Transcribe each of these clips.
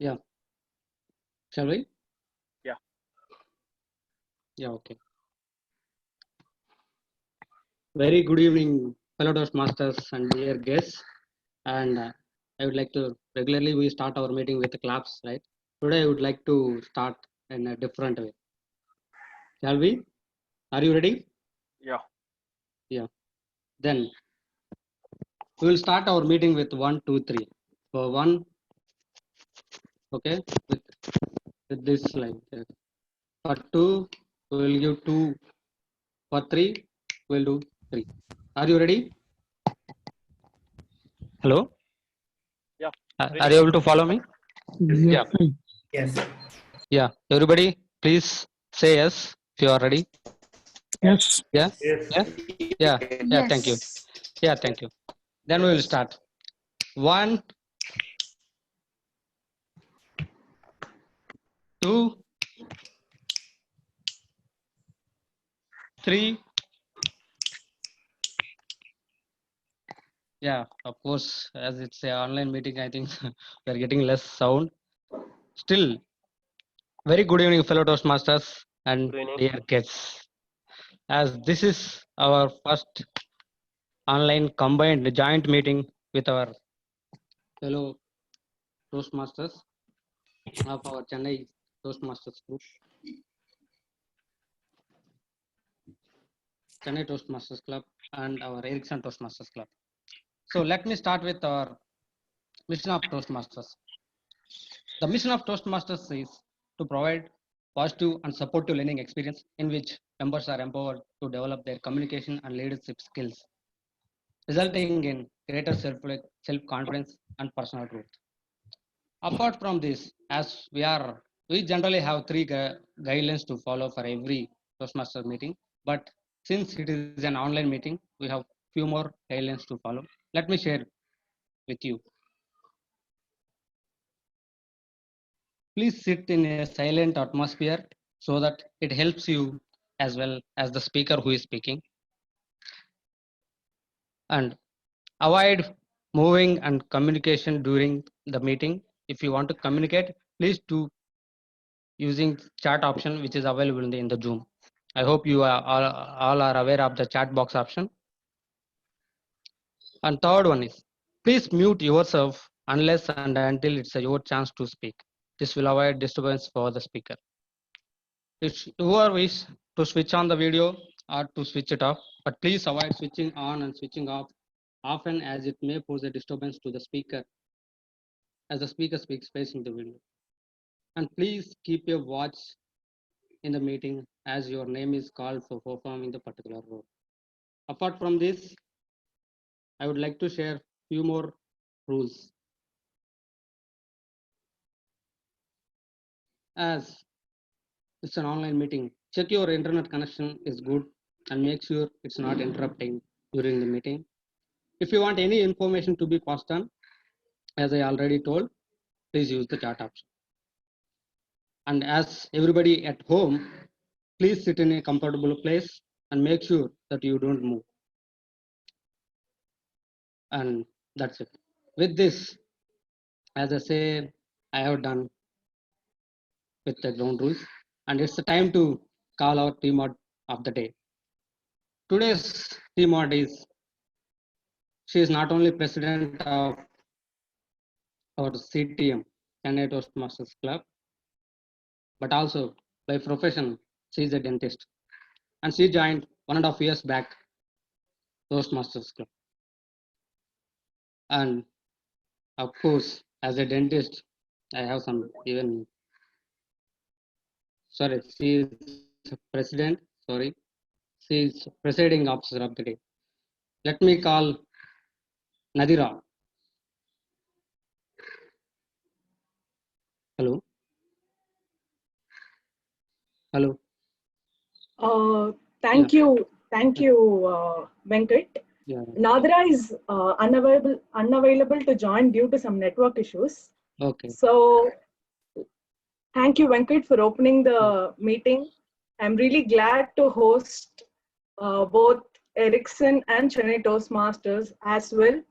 Yeah. Shall we? Yeah. Yeah, okay. Very good evening, fellow Toastmasters and dear guests. And I would like to regularly we start our meeting with the claps, right? Today I would like to start in a different way. Shall we? Are you ready? Yeah. Yeah. Then we will start our meeting with 1, 2, 3. For 1, okay, with this slide. For 2, we will give 2. For 3, we will do 3. Are you ready? Hello? Yeah. Are you able to follow me? Yeah. Yes. Yeah. Everybody, please say yes if you are ready. Yes. Yeah. Yes. Yeah. Yeah. Yeah. Thank you. Yes. Yeah. Thank you. Then we will start. 1, 2, 3. Yeah. Of course, as it's an online meeting, I think we are getting less sound. Still, very good evening, fellow Toastmasters and Good evening. dear guests. As this is our first online combined joint meeting with our fellow Toastmasters of our Chennai Toastmasters group, Chennai Toastmasters Club, and our Ericsson Toastmasters Club. So let me start with our mission of Toastmasters. The mission of Toastmasters is to provide positive and supportive learning experience in which members are empowered to develop their communication and leadership skills, resulting in greater self-confidence and personal growth. Apart from this, as we generally have 3 guidelines to follow for every Toastmaster meeting, but since it is an online meeting, we have few more guidelines to follow. Let me share with you. Please sit in a silent atmosphere so that it helps you as well as the speaker who is speaking. And avoid moving and communication during the meeting. If you want to communicate, please do using chat option which is available in the Zoom. I hope you are all are aware of the chat box option. And third one is, please mute yourself unless and until it's your chance to speak. This will avoid disturbance for the speaker. If you are wish to switch on the video or to switch it off, but please avoid switching on and switching off often, as it may pose a disturbance to the speaker as the speaker speaks facing the video. And please keep your watch in the meeting as your name is called for performing the particular role. Apart from this, I would like to share few more rules. As it's an online meeting, check your internet connection is good and make sure it's not interrupting during the meeting. If you want any information to be passed on, as I already told, please use the chat option. And as everybody at home, please sit in a comfortable place and make sure that you don't move. And that's it. With this, as I say, I have done with the ground rules, and it's the time to call our team out of the day. Today's team out is, she is not only president of our CTM, Chennai Toastmasters Club, but also by profession, she is a dentist. And she joined 1.5 years back Toastmasters Club. And of course, as a dentist, I have some even, sorry, she is president, sorry, she is presiding officer of the day. Let me call Nadira. Hello. Hello. Thank you, Venkat. Yeah. Nadra is unavailable to join due to some network issues. Okay. So, thank you, Venkat, for opening the meeting. I'm really glad to host both Ericsson and Chennai Toastmasters as well.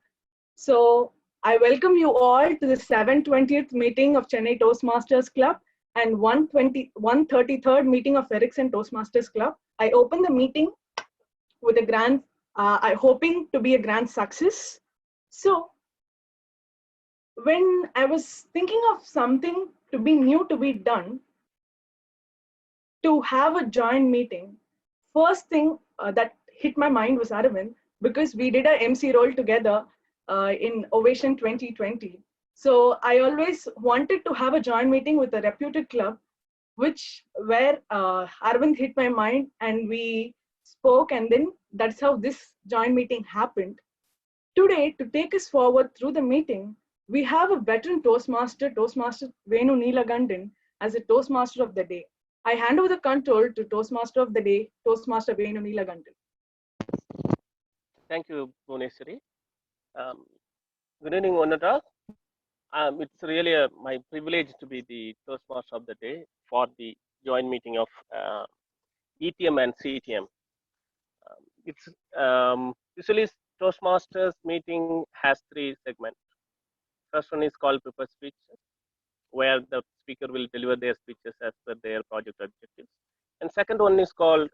So, I welcome you all to the 720th meeting of Chennai Toastmasters Club and 133rd meeting of Ericsson Toastmasters Club. I open the meeting with a grand, hoping to be a grand success. So, when I was thinking of something to be new to be done, to have a joint meeting, first thing that hit my mind was Aravind, because we did a MC role together in Ovation 2020. So I always wanted to have a joint meeting with a reputed club, where Aravind hit my mind and we spoke, and then that's how this joint meeting happened. Today, to take us forward through the meeting, we have a veteran Toastmaster Venu Neelagandan, as a Toastmaster of the Day. I hand over the control to Toastmaster of the Day, Toastmaster Venu Neelagandan. Thank you, Bhuvaneshwari. Good evening, one and all. It's really my privilege to be the Toastmaster of the Day for the joint meeting of ETM and CTM. It's usually Toastmasters meeting has 3 segments. First one is called prepare speech, where the speaker will deliver their speeches as per their project objectives. And second one is called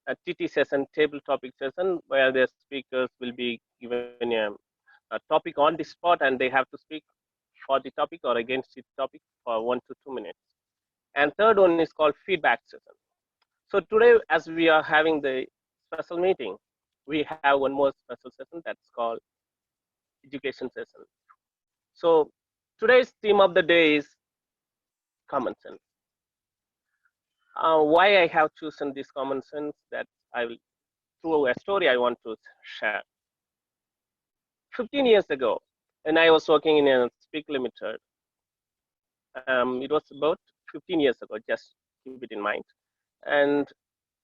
a TT session, table topic session, where the speakers will be given a topic on the spot and they have to speak for the topic or against the topic for 1 to 2 minutes. And third one is called feedback session. So today, as we are having the special meeting, we have one more special session that's called education session. So today's theme of the day is common sense. Why I have chosen this common sense, that I will, through a story I want to share. 15 years ago, when I was working in a Speak Limited, it was about 15 years ago, just keep it in mind. And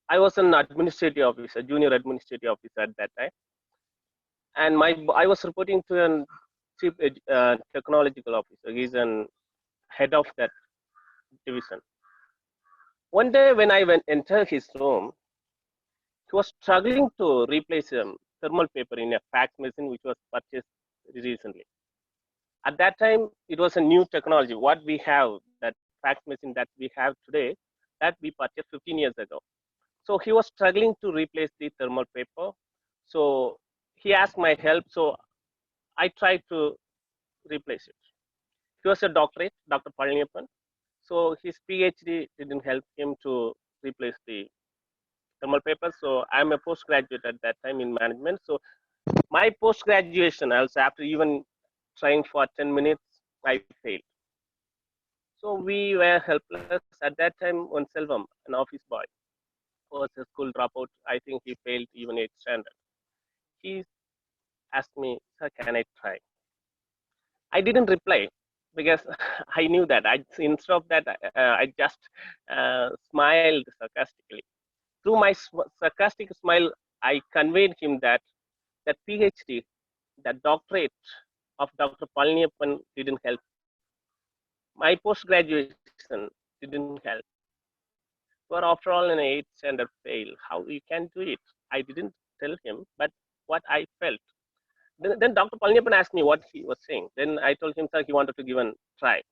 I was an administrative officer, junior administrative officer at that time. And I was reporting to a chief technological officer. He's an head of that division. One day when I entered his room, he was struggling to replace thermal paper in a fax machine which was purchased recently. At that time, it was a new technology. What we have, that fax machine that we have today, that we purchased 15 years ago. So he was struggling to replace the thermal paper. So he asked my help. So I tried to replace it. He was a doctorate, Dr. Palniappan. So his PhD didn't help him to replace the thermal paper. So I'm a postgraduate at that time in management. So my post-graduation, also after even trying for 10 minutes, I failed. So we were helpless. At that time, one Selvam, an office boy, was a school dropout. I think he failed even 8th standard. He asked me, sir, can I try? I didn't reply because I knew that. Instead of that, I just smiled sarcastically. Through my sarcastic smile, I conveyed him that that PhD, that doctorate of Dr. Palniappan didn't help. My post-graduation didn't help. But after all, in 8th standard fail, how you can do it? I didn't tell him, but what I felt. Then Dr. Palniappan asked me what he was saying. Then I told him, sir, he wanted to give a try.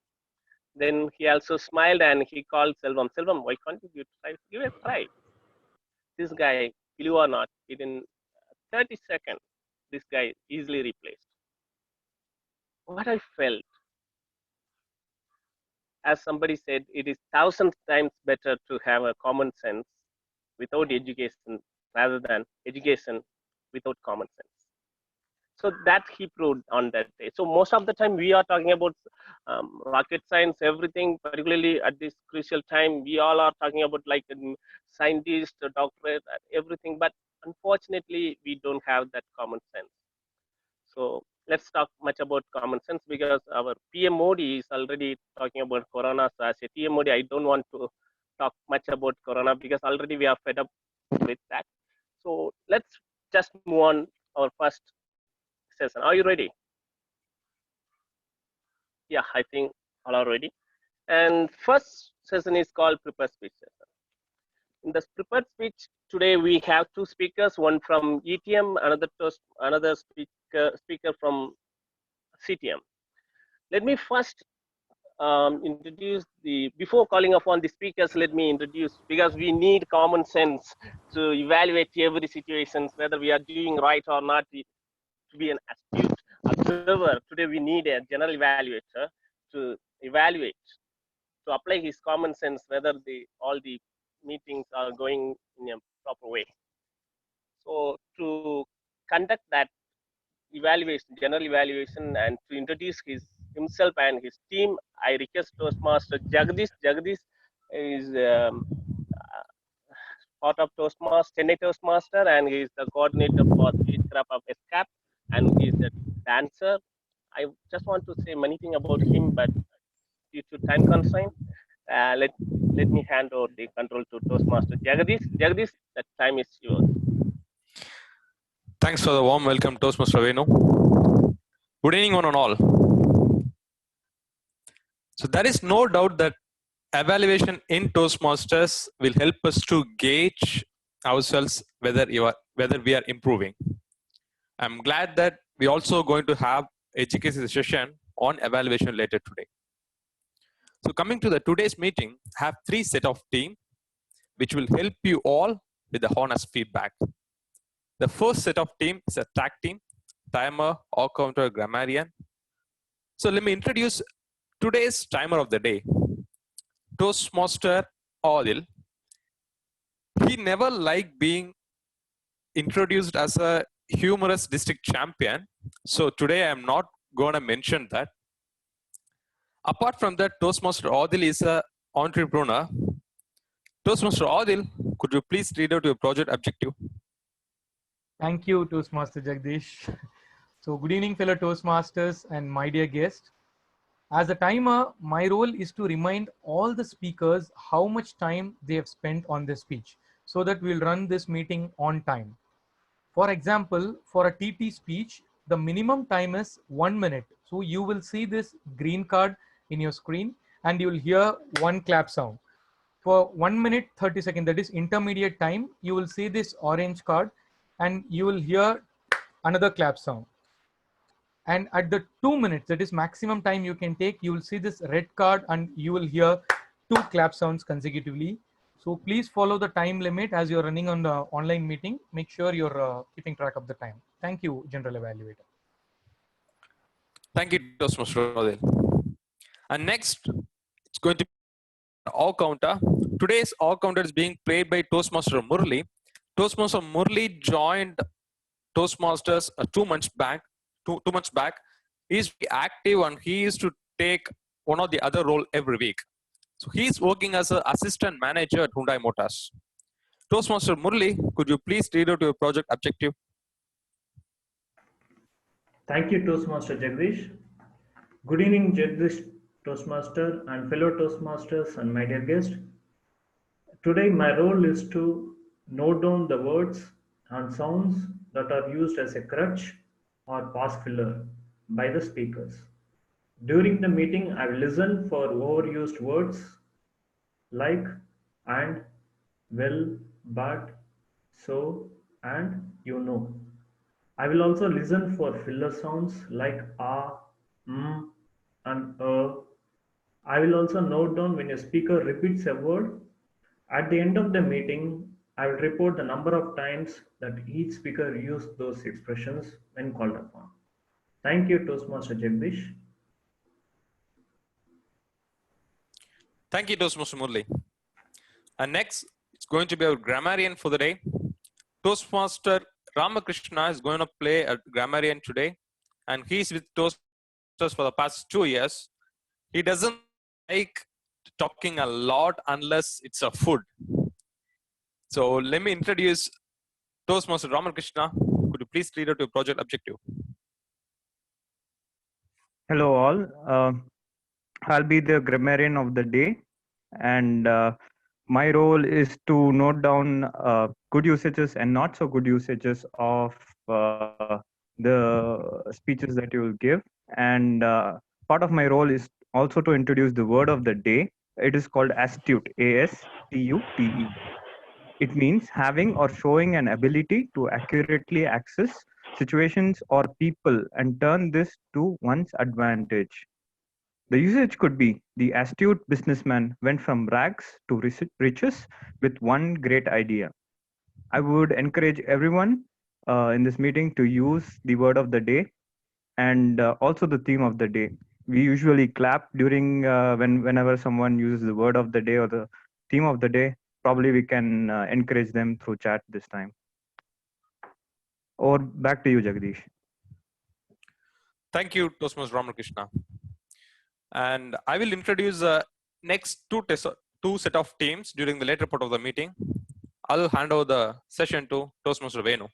Then he also smiled and he called Selvam. Selvam, why can't you give a try? This guy, believe or not, within 30 seconds, this guy easily replaced. What I felt, as somebody said, it is 1,000 times better to have a common sense without education rather than education without common sense. So that he proved on that day. So most of the time we are talking about rocket science, everything, particularly at this crucial time, we all are talking about like scientist, doctorate, everything, but unfortunately we don't have that common sense. So let's talk much about common sense, because our PM Modi is already talking about Corona. So as a PM Modi, I don't want to talk much about Corona because already we are fed up with that. So let's just move on our first session. Are you ready? Yeah, I think all are ready. And first session is called prepared speech session. In the prepared speech today, we have 2 speakers, one from ETM, another speaker from CTM. Let me first introduce before calling upon the speakers, let me introduce, because we need common sense to evaluate every situation, whether we are doing right or not. To be an astute observer, today we need a general evaluator to evaluate, to apply his common sense, whether all the meetings are going in a proper way. So to conduct that evaluation, general evaluation, and to introduce himself and his team, I request Toastmaster Jagdish. Jagdish is part of Chennai Toastmaster, and he is the coordinator for the Scrap of Escape, and he is a dancer. I just want to say many things about him, but due to time constraint, let me hand over the control to Toastmaster Jagdish. Jagdish, the time is yours. Thanks for the warm welcome, Toastmaster Venu. Good evening, one and all. So there is no doubt that evaluation in Toastmasters will help us to gauge ourselves whether we are improving. I'm glad that we're also going to have education session on evaluation later today. So coming to the today's meeting, I have 3 set of team which will help you all with the honest feedback. The first set of team is a tag team, timer, or counter, grammarian. So let me introduce today's timer of the day. Toastmaster Adil. He never liked being introduced as a humorous district champion. So today I'm not going to mention that. Apart from that, Toastmaster Adil is an entrepreneur. Toastmaster Adil, could you please read out your project objective? Thank you, Toastmaster Jagdish. So good evening, fellow Toastmasters and my dear guest. As a timer, my role is to remind all the speakers how much time they have spent on their speech so that we'll run this meeting on time. For example, for a TT speech, the minimum time is 1 minute. So you will see this green card in your screen and you will hear one clap sound. For 1 minute 30 seconds, that is intermediate time, you will see this orange card and you will hear another clap sound. And at the 2 minutes, that is maximum time you can take, you will see this red card and you will hear 2 clap sounds consecutively. So please follow the time limit as you're running on the online meeting. Make sure you're keeping track of the time. Thank you, General Evaluator. Thank you, Toastmaster Adil. And next, it's going to be all counter. Today's all counter is being played by Toastmaster Murli. Toastmaster Murli joined Toastmasters 2 months back. Two months back. He's active and he is to take one or the other role every week. So he's working as an assistant manager at Hyundai Motors. Toastmaster Murli, could you please read out your project objective? Thank you, Toastmaster Jagdish. Good evening, Jagdish Toastmaster and fellow Toastmasters and my dear guest. Today, my role is to note down the words and sounds that are used as a crutch or pass filler by the speakers. During the meeting, I will listen for overused words like and, well, but, so, and you know. I will also listen for filler sounds like and I will also note down when a speaker repeats a word. At the end of the meeting, I will report the number of times that each speaker used those expressions when called upon. Thank you, Toastmaster Jagdish. Thank you, Toastmaster Murli. And next, it's going to be our grammarian for the day. Toastmaster Ramakrishna is going to play a grammarian today. And he's with Toastmasters for the past 2 years. He doesn't like talking a lot unless it's a food. So let me introduce Toastmaster Ramakrishna. Could you please read out your project objective? Hello all. I'll be the grammarian of the day, and my role is to note down good usages and not so good usages of the speeches that you will give. And part of my role is also to introduce the word of the day. It is called astute, A-S-T-U-T-E. It means having or showing an ability to accurately access situations or people and turn this to one's advantage. The usage could be: the astute businessman went from rags to riches with one great idea. I would encourage everyone in this meeting to use the word of the day and also the theme of the day. We usually clap during whenever someone uses the word of the day or the theme of the day. Probably we can encourage them through chat this time. Or back to you, Jagdish. Thank you, Toastmaster Ramakrishna. And I will introduce next two set of teams during the later part of the meeting. I'll hand over the session to Toastmaster Venu.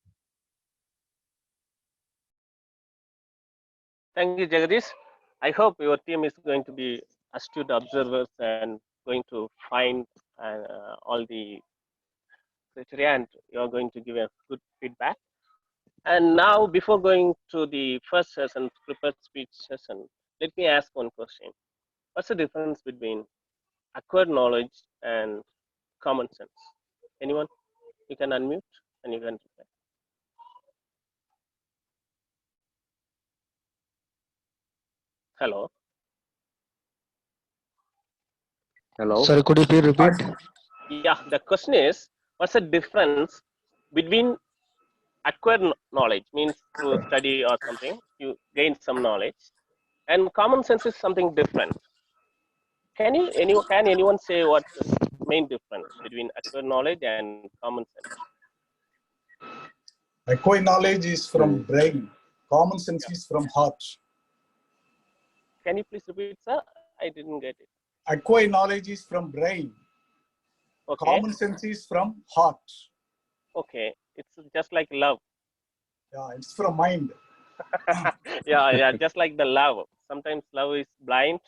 Thank you, Jagadish. I hope your team is going to be astute observers and going to find all the criteria, and you're going to give a good feedback. And now, before going to the first session, prepared speech session, let me ask one question. What's the difference between acquired knowledge and common sense? Anyone? You can unmute and you can reply. Hello. Hello. Sorry, could you please repeat? Yeah, the question is, what's the difference between acquired knowledge, means through study or something, you gain some knowledge, and common sense is something different. Can anyone say what the main difference between acquired knowledge and common sense? Acquired knowledge is from brain. Common sense is from heart. Can you please repeat, sir? I didn't get it. Acquired knowledge is from brain. Okay. Common sense is from heart. Okay. It's just like love. Yeah, it's from mind. yeah, just like the love. Sometimes love is blind.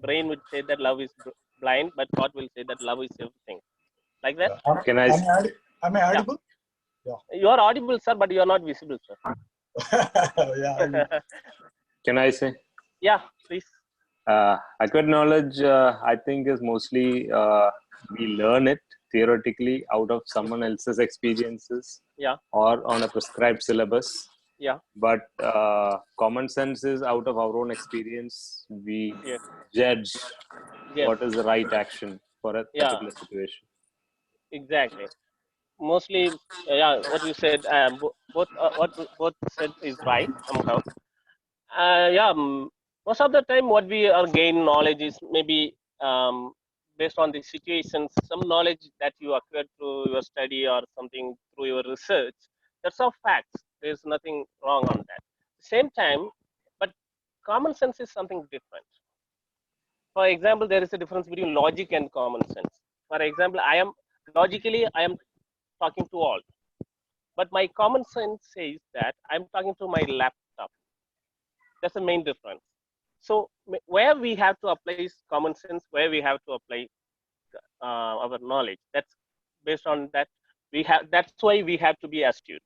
Brain would say that love is blind, but heart will say that love is everything. Like that? Yeah. Am I audible? Yeah. You are audible, sir, but you are not visible, sir. Yeah. Can I say? Yeah, please. Acquired knowledge, I think, is mostly we learn it theoretically out of someone else's experiences, yeah, or on a prescribed syllabus. Yeah. But common sense is out of our own experience. We judge what is the right action for a particular situation. Exactly. Mostly, what you said, what both said is right somehow. Most of the time, what we are gain knowledge is maybe based on the situations, some knowledge that you acquired through your study or something through your research. That's all facts. There's nothing wrong on that. Same time, but common sense is something different. For example, there is a difference between logic and common sense. For example, I am talking to all, but my common sense says that I'm talking to my laptop. That's the main difference. So where we have to apply common sense, where we have to apply our knowledge, that's based on that that's why we have to be astute.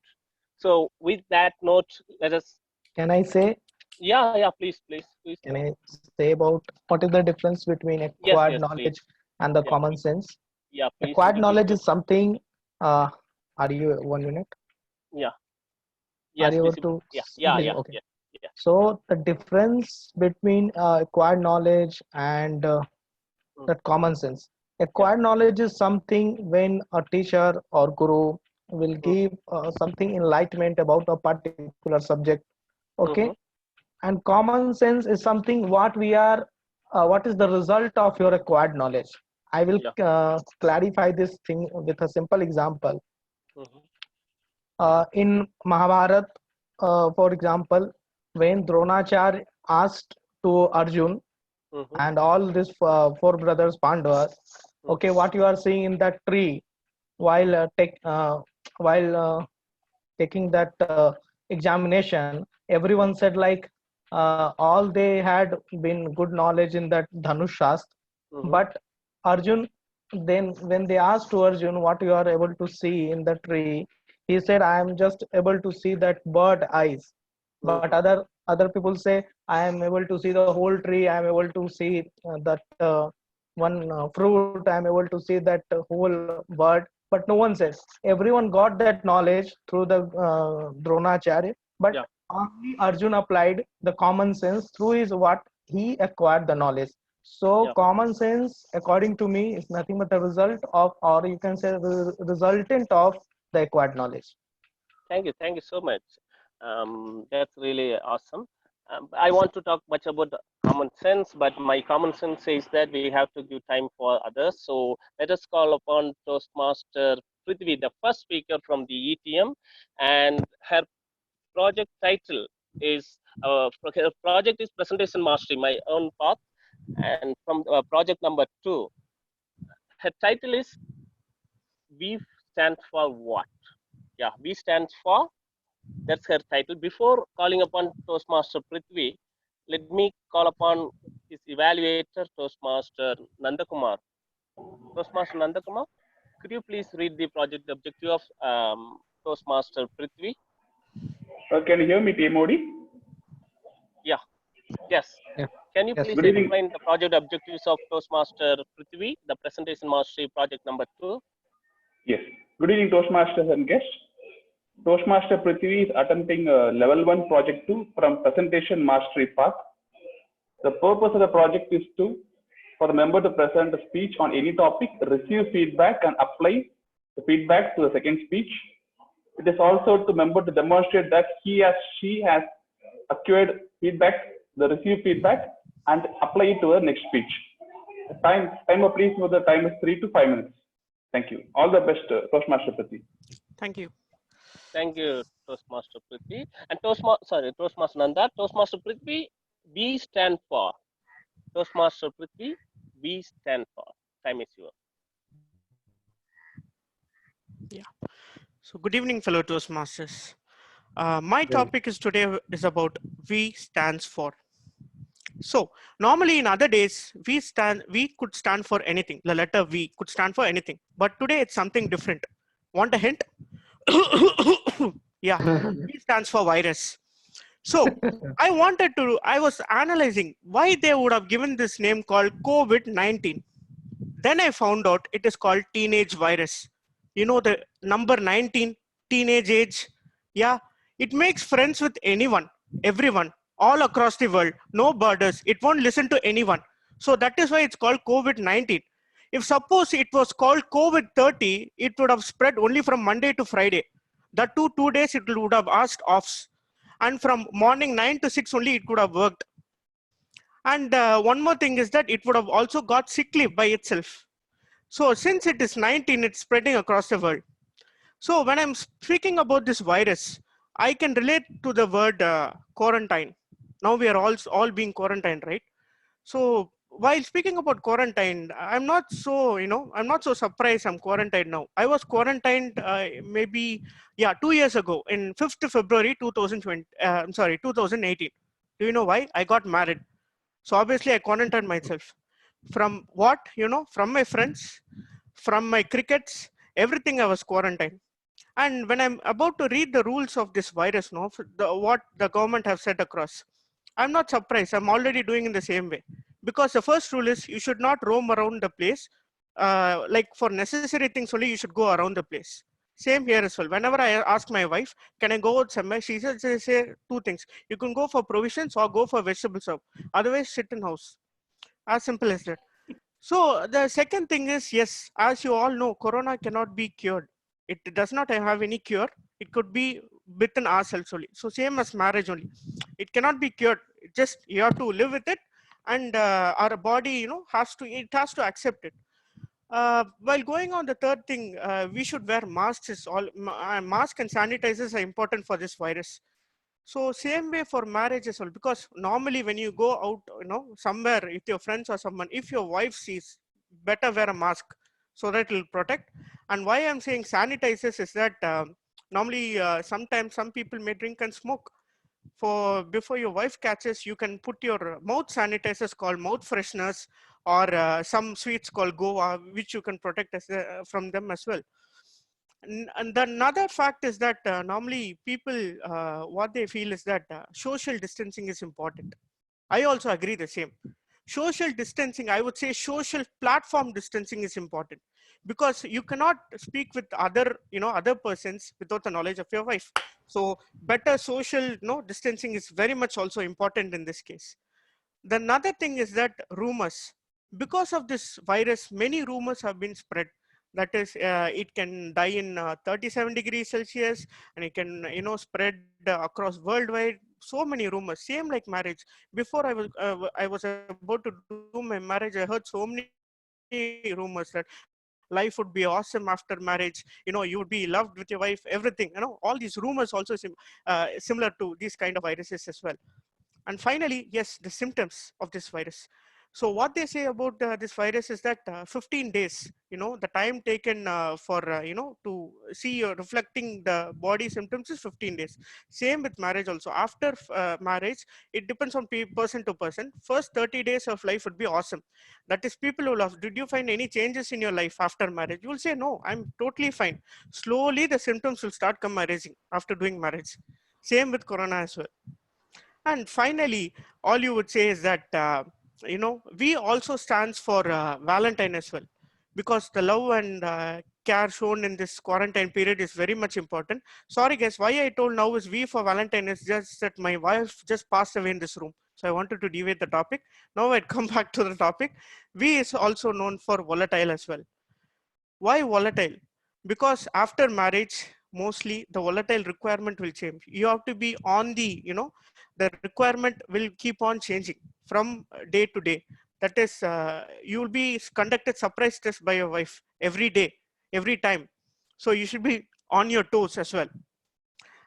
So with that note, let us. Can I say? Yeah, please. Can I say about what is the difference between acquired knowledge and the common sense? Yeah, please. Acquired knowledge is something. Are you 1 minute? Yeah. Yes. Are you able to? Yeah. Okay. Yeah. So the difference between acquired knowledge and that common sense. Acquired knowledge is something when a teacher or guru will give something enlightenment about a particular subject. Okay. And common sense is something what is the result of your acquired knowledge. I will clarify this thing with a simple example. In Mahabharata, for example, when Dronacharya asked to Arjun and all these four brothers Pandavas, okay, what you are seeing in that tree while taking that examination, everyone said like all they had been good knowledge in that Dhanush Shastra, but Arjun, then when they asked to Arjun what you are able to see in the tree, he said I am just able to see that bird eyes. But other people say I am able to see the whole tree, I am able to see that one fruit, I am able to see that whole bird. But no one says. Everyone got that knowledge through the Dronacharya, but only Arjun applied the common sense through his what he acquired the knowledge. So common sense, according to me, is nothing but the result of, or you can say the resultant of the acquired knowledge. Thank you so much. That's really awesome. I want to talk much about the common sense, but my common sense says that we have to give time for others. So let us call upon Toastmaster Prithvi, the first speaker from the ETM, and her project title is her project is Presentation Mastery, my own path, and from project number 2, her title is We Stand for What? Yeah, We stands for. That's her title. Before calling upon Toastmaster Prithvi, let me call upon his evaluator, Toastmaster Nandakumar. Toastmaster Nandakumar, could you please read the project objective of Toastmaster Prithvi? Can you hear me, TMOD? Yeah. Yes. Yeah. Can you Yes. please Good evening. explain the project objectives of Toastmaster Prithvi, the Presentation Mastery project number 2? Yes. Good evening, Toastmasters and guests. Toastmaster Prithvi is attempting level 1 project 2 from Presentation Mastery path. The purpose of the project is for the member to present a speech on any topic, receive feedback, and apply the feedback to the second speech. It is also to member to demonstrate that he or she has acquired feedback, the received feedback, and apply it to the next speech. The timer, please note the time is 3 to 5 minutes. Thank you. All the best, Toastmaster Prithvi. Thank you. Thank you, Toastmaster Prithvi. And Toastmaster Nanda, Toastmaster Prithvi, we stand for. Toastmaster Prithvi, we stand for. Time is yours. Yeah. So good evening, fellow Toastmasters. My topic is today is about V stands for. So normally in other days, we could stand for anything. The letter V could stand for anything. But today it's something different. Want a hint? Yeah, V stands for virus. So I was analyzing why they would have given this name called COVID-19. Then I found out it is called teenage virus. You know, the number 19, teenage age. Yeah, it makes friends with anyone, everyone, all across the world, no borders. It won't listen to anyone. So that is why it's called COVID-19. If suppose it was called COVID-30, it would have spread only from Monday to Friday. That 2 days it would have asked offs. And from morning 9 to 6 only it could have worked. And one more thing is that it would have also got sick leave by itself. So since it is 19, it's spreading across the world. So when I'm speaking about this virus, I can relate to the word quarantine. Now we are all being quarantined, right? So while speaking about quarantine, I'm not so surprised I'm quarantined now. I was quarantined maybe 2 years ago in 5th February 2020. 2018. Do you know why? I got married. So obviously I quarantined myself. From what? From my friends, from my crickets, everything I was quarantined. And when I'm about to read the rules of this virus, what the government have set across, I'm not surprised. I'm already doing in the same way. Because the first rule is you should not roam around the place. Like for necessary things only, you should go around the place. Same here as well. Whenever I ask my wife, can I go out somewhere? She says, say 2 things. You can go for provisions or go for vegetable shop. Otherwise, sit in house. As simple as that. So the second thing is, yes, as you all know, Corona cannot be cured. It does not have any cure. It could be within ourselves only. So same as marriage only. It cannot be cured. Just you have to live with it, and our body, has to accept it. While going on the third thing, we should wear masks. Mask and sanitizers are important for this virus. So same way for marriage as well, because normally when you go out, somewhere with your friends or someone, if your wife sees, better wear a mask so that it will protect. And why I'm saying sanitizers is that normally sometimes some people may drink and smoke. Before your wife catches, you can put your mouth sanitizers called mouth fresheners, or some sweets called Goa, which you can protect from them as well. And the another fact is that normally people, what they feel is that social distancing is important. I also agree the same. social distancing, I would say social platform distancing is important, because you cannot speak with other persons without the knowledge of your wife. So better social distancing is very much also important in this case. The another thing is that rumors, because of this virus, many rumors have been spread. That is, it can die in 37 degrees Celsius, and it can, spread across worldwide. So many rumors. Same like marriage. Before I was about to do my marriage, I heard so many rumors that life would be awesome after marriage. You would be loved with your wife, everything. All these rumors also similar to these kind of viruses as well. And finally, yes, the symptoms of this virus. So what they say about this virus is that 15 days, the time taken for, to see reflecting the body symptoms is 15 days. Same with marriage also. After marriage, it depends on person to person. First 30 days of life would be awesome. That is, people will ask, did you find any changes in your life after marriage? You will say, no, I'm totally fine. Slowly, the symptoms will start come arising after doing marriage. Same with corona as well. And finally, all you would say is that, we also stands for Valentine as well, because the love and care shown in this quarantine period is very much important. Sorry guys, why I told now is we for Valentine is just that my wife just passed away in this room. So I wanted to deviate the topic. Now I'd come back to the topic. V is also known for volatile as well. Why volatile? Because after marriage, mostly the volatile requirement will change. You have to be on the requirement will keep on changing from day to day. That is, you will be conducted surprise test by your wife every day, every time. So you should be on your toes as well.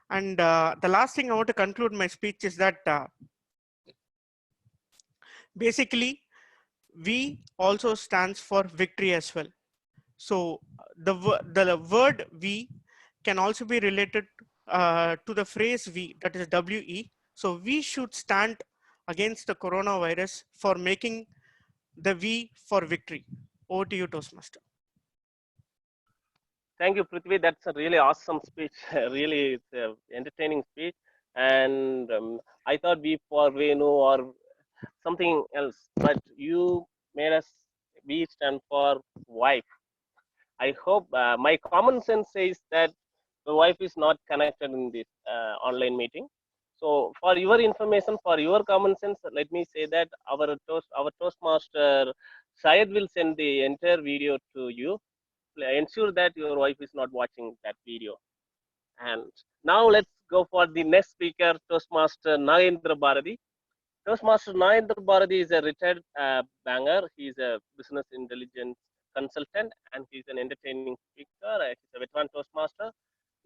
And the last thing I want to conclude my speech is that basically, V also stands for victory as well. So the word V can also be related to the phrase V, that is WE. So we should stand against the coronavirus for making the V for victory. Over to you, Toastmaster. Thank you, Prithvi. That's a really awesome speech. Really, it's an entertaining speech. And I thought V for Venu or something else, but you made us V stand for wife. I hope my common sense says that the wife is not connected in this online meeting. So, for your information, for your common sense, let me say that our Toastmaster Syed will send the entire video to you. Ensure that your wife is not watching that video. And now let's go for the next speaker, Toastmaster Nagendra Bharati. Toastmaster Nagendra Bharati is a retired banger. He is a business intelligence consultant, and he's an entertaining speaker. He's a veteran Toastmaster.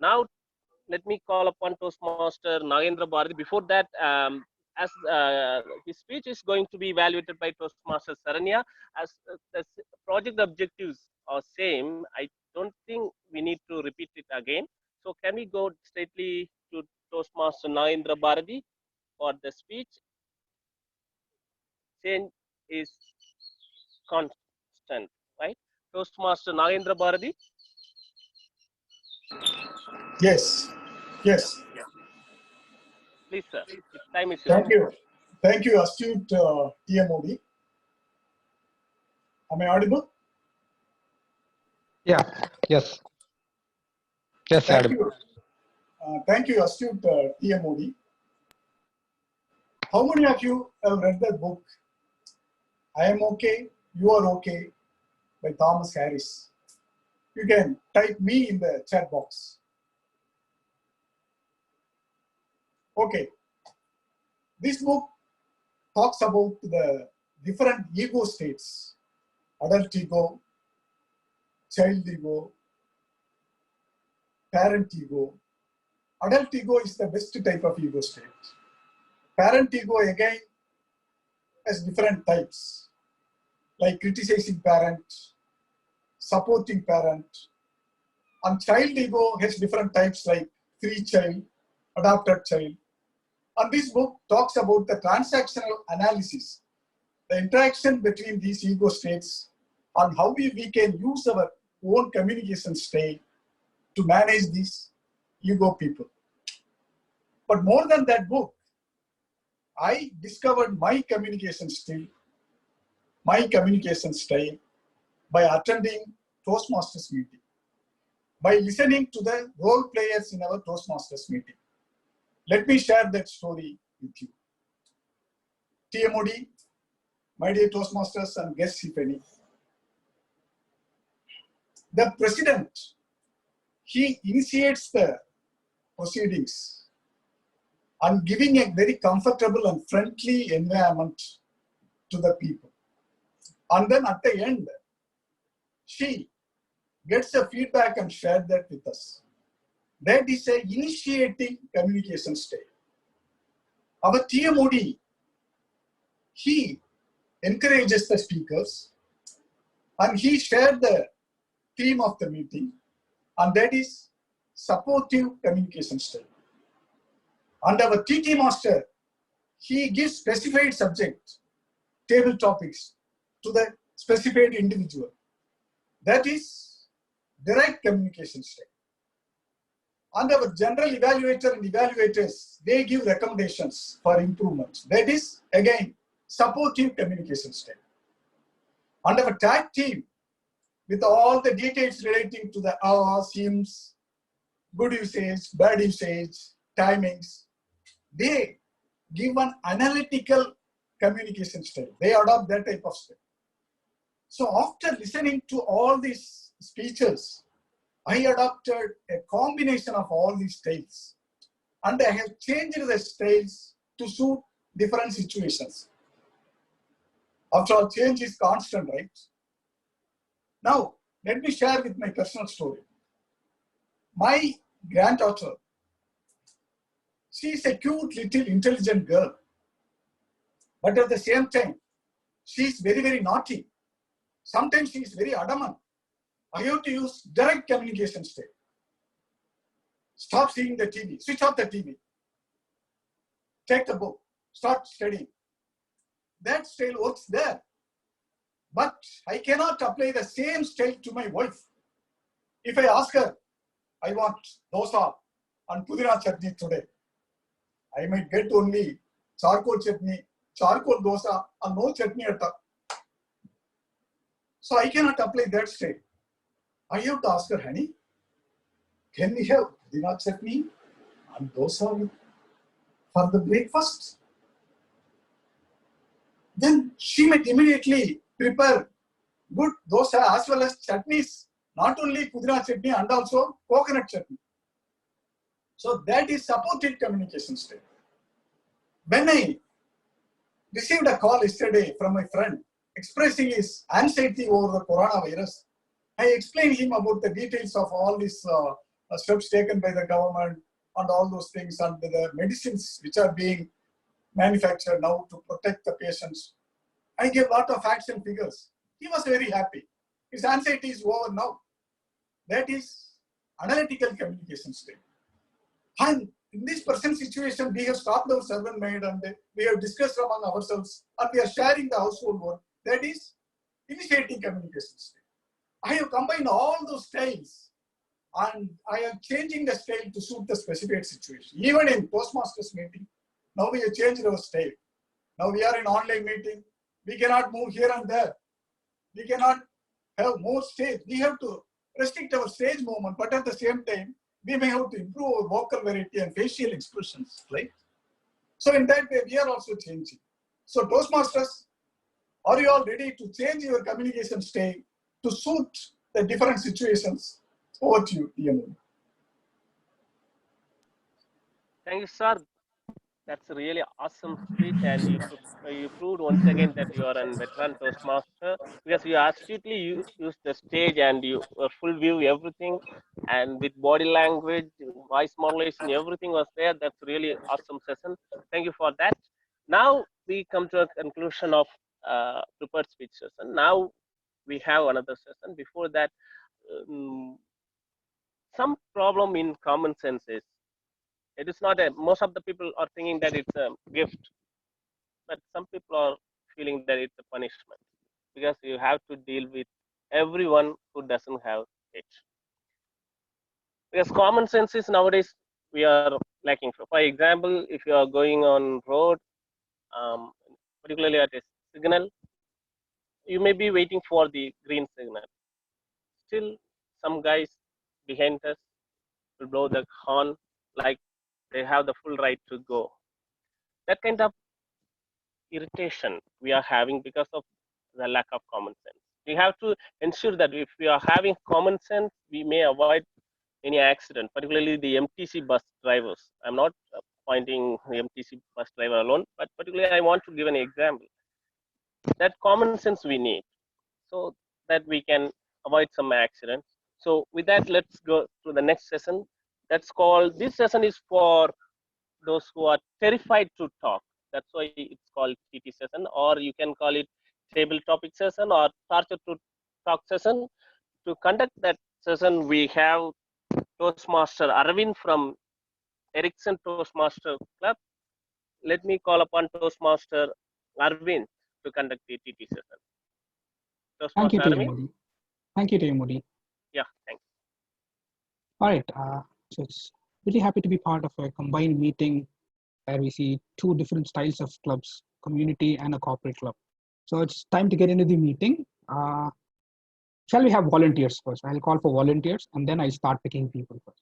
Now, let me call upon Toastmaster Nagendra Bharati. Before that, as his speech is going to be evaluated by Toastmaster Saranya, as the project objectives are same, I don't think we need to repeat it again. So, can we go straightly to Toastmaster Nagendra Bharati for the speech? Change is constant, right? Toastmaster Nagendra Bharati. Yes. Yes. Please, sir. Time is yours. Thank you. Thank you, astute TMOD. Am I audible? Yeah. Yes. Yes, Thank audible. you. Thank you, astute TMOD. How many of you have read the book, I Am Okay, You Are Okay, by Thomas Harris? You can type me in the chat box. Okay. This book talks about the different ego states: adult ego, child ego, parent ego. Adult ego is the best type of ego state. Parent ego again has different types, like criticizing parent, supporting parent. And child ego has different types, like free child, adopted child. And this book talks about the transactional analysis, the interaction between these ego states, and how we can use our own communication style to manage these ego people. But more than that book, I discovered my communication style my communication style by attending Toastmasters meeting, by listening to the role players in our Toastmasters meeting. Let me share that story with you. TMOD, my dear Toastmasters and guests, if any. The president, he initiates the proceedings and giving a very comfortable and friendly environment to the people. And then at the end, she gets the feedback and shares that with us. That is a initiating communication style. Our TMOD, he encourages the speakers and he shared the theme of the meeting, and that is supportive communication style. And our TT master, he gives specified subject, table topics to the specified individual. That is direct communication style. And our general evaluator and evaluators, they give recommendations for improvements. That is, again, supportive communication style. And our tag team, with all the details relating to the hours, hymns, good usage, bad usage, timings, they give an analytical communication style. They adopt that type of style. So after listening to all these speeches, I adopted a combination of all these styles, and I have changed the styles to suit different situations. After all, change is constant, right? Now, let me share with my personal story. My granddaughter, she is a cute little intelligent girl, but at the same time, she is very, very naughty. Sometimes she is very adamant. I have to use direct communication style. Stop seeing the TV, switch off the TV. Take the book, start studying. That style works there. But I cannot apply the same style to my wife. If I ask her, I want dosa and pudina chutney today, I might get only charcoal chutney, charcoal dosa, and no chutney at all. So I cannot apply that style. I have to ask her, honey, can we have pudina chutney and dosa for the breakfast? Then she might immediately prepare good dosa as well as chutneys, not only pudina chutney and also coconut chutney. So that is supportive communication style. When I received a call yesterday from my friend expressing his anxiety over the coronavirus, I explained him about the details of all these steps taken by the government and all those things and the medicines which are being manufactured now to protect the patients. I gave a lot of facts and figures. He was very happy. His anxiety is over now. That is analytical communication style. And in this present situation, we have stopped our servant maid and we have discussed among ourselves and we are sharing the household work. That is initiating communication style. I have combined all those styles and I am changing the style to suit the specific situation. Even in Toastmasters meeting, now we have changed our style. Now we are in online meeting. We cannot move here and there. We cannot have more stage. We have to restrict our stage movement, but at the same time, we may have to improve our vocal variety and facial expressions, right? So in that way, we are also changing. So Toastmasters, are you all ready to change your communication style to suit the different situations? Over to you, TMO. Thank you, sir. That's a really awesome speech, and you proved once again that you are a veteran Toastmaster because you astutely use the stage and you full view everything, and with body language, voice modulation, everything was there. That's really awesome session. Thank you for that. Now we come to a conclusion of prepared speech session. Now we have another session. Before that, some problem in common sense is. It is not a, most of the people are thinking that it's a gift, but some people are feeling that it's a punishment because you have to deal with everyone who doesn't have it. Because common sense is nowadays we are lacking. For example, if you are going on road, particularly at a signal, you may be waiting for the green signal. Still, some guys behind us will blow the horn like they have the full right to go. That kind of irritation we are having because of the lack of common sense. We have to ensure that if we are having common sense, we may avoid any accident, particularly the MTC bus drivers. I'm not pointing the MTC bus driver alone, but particularly I want to give an example. That common sense we need so that we can avoid some accidents. So with that, let's go to the next session. That's called, this session is for those who are terrified to talk. That's why it's called TT session, or you can call it table topic session or torture to talk session. To conduct that session, we have Toastmaster Arvind from Ericsson Toastmaster Club. Let me call upon Toastmaster Arvind to conduct the TT session. Thank you, Toastmaster TM Arvind? Modi. Thank you, TM Modi. Yeah, thanks. All right. So it's really happy to be part of a combined meeting where we see two different styles of clubs, community and a corporate club. So it's time to get into the meeting. Shall we have volunteers first? I'll call for volunteers and then I'll start picking people first.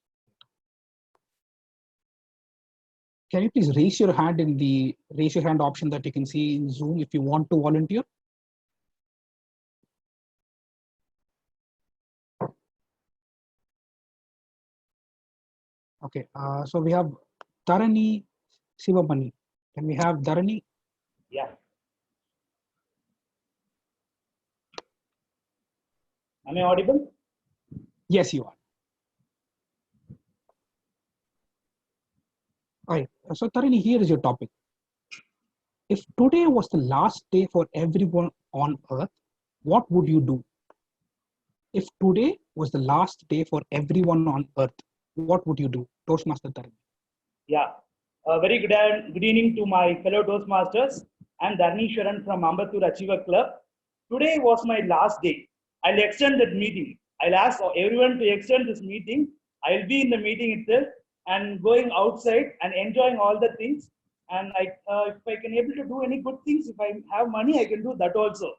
Can you please raise your hand in the raise your hand option that you can see in Zoom if you want to volunteer? Okay, so we have Dharani Sivamani. Can we have Dharani? Yeah. Am I audible? Yes, you are. All right, so Tarini, here is your topic. If today was the last day for everyone on earth, what would you do? If today was the last day for everyone on earth, what would you do? Toastmaster Tarini. Yeah. Very good evening to my fellow Toastmasters. I'm Dharani Sharan from Ambattur Achiever Club. Today was my last day. I'll extend that meeting. I'll ask everyone to extend this meeting. I'll be in the meeting itself and going outside and enjoying all the things. And if I can able to do any good things, if I have money, I can do that also.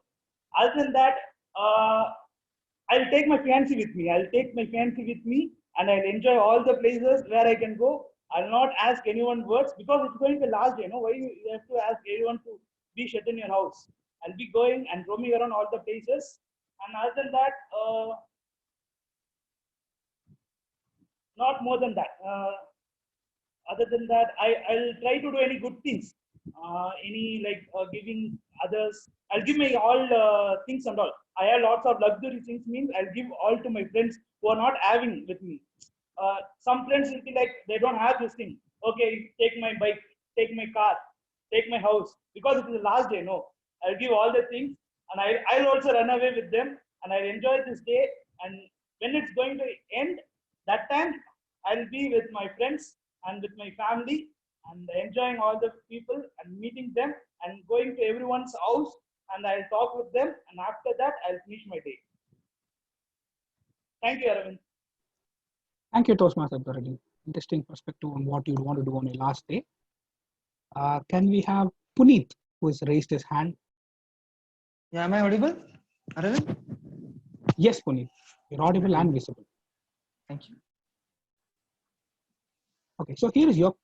Other than that, I'll take my fiancée with me. I'll take my fiancée with me and I'll enjoy all the places where I can go. I'll not ask anyone words because it's going to be last day. No, why you have to ask everyone to be shut in your house? I'll be going and roaming around all the places. And other than that, not more than that. Other than that, I'll try to do any good things. Giving others. I'll give my all things and all. I have lots of luxury things. Means I'll give all to my friends who are not having with me. Some friends will be like they don't have this thing. Okay, take my bike, take my car, take my house because it is the last day. No, I'll give all the things and I'll also run away with them and I'll enjoy this day. And when it's going to end, that time I'll be with my friends and with my family and enjoying all the people and meeting them and going to everyone's house and I'll talk with them and after that I'll finish my day. Thank you, Arvind. Thank you, Toastmaster Tarini. Interesting perspective on what you'd want to do on your last day. Can we have Puneet, who has raised his hand? Yeah, am I audible, Arvind? Yes, Puneet. You're audible and visible. Thank you. Okay, so here is your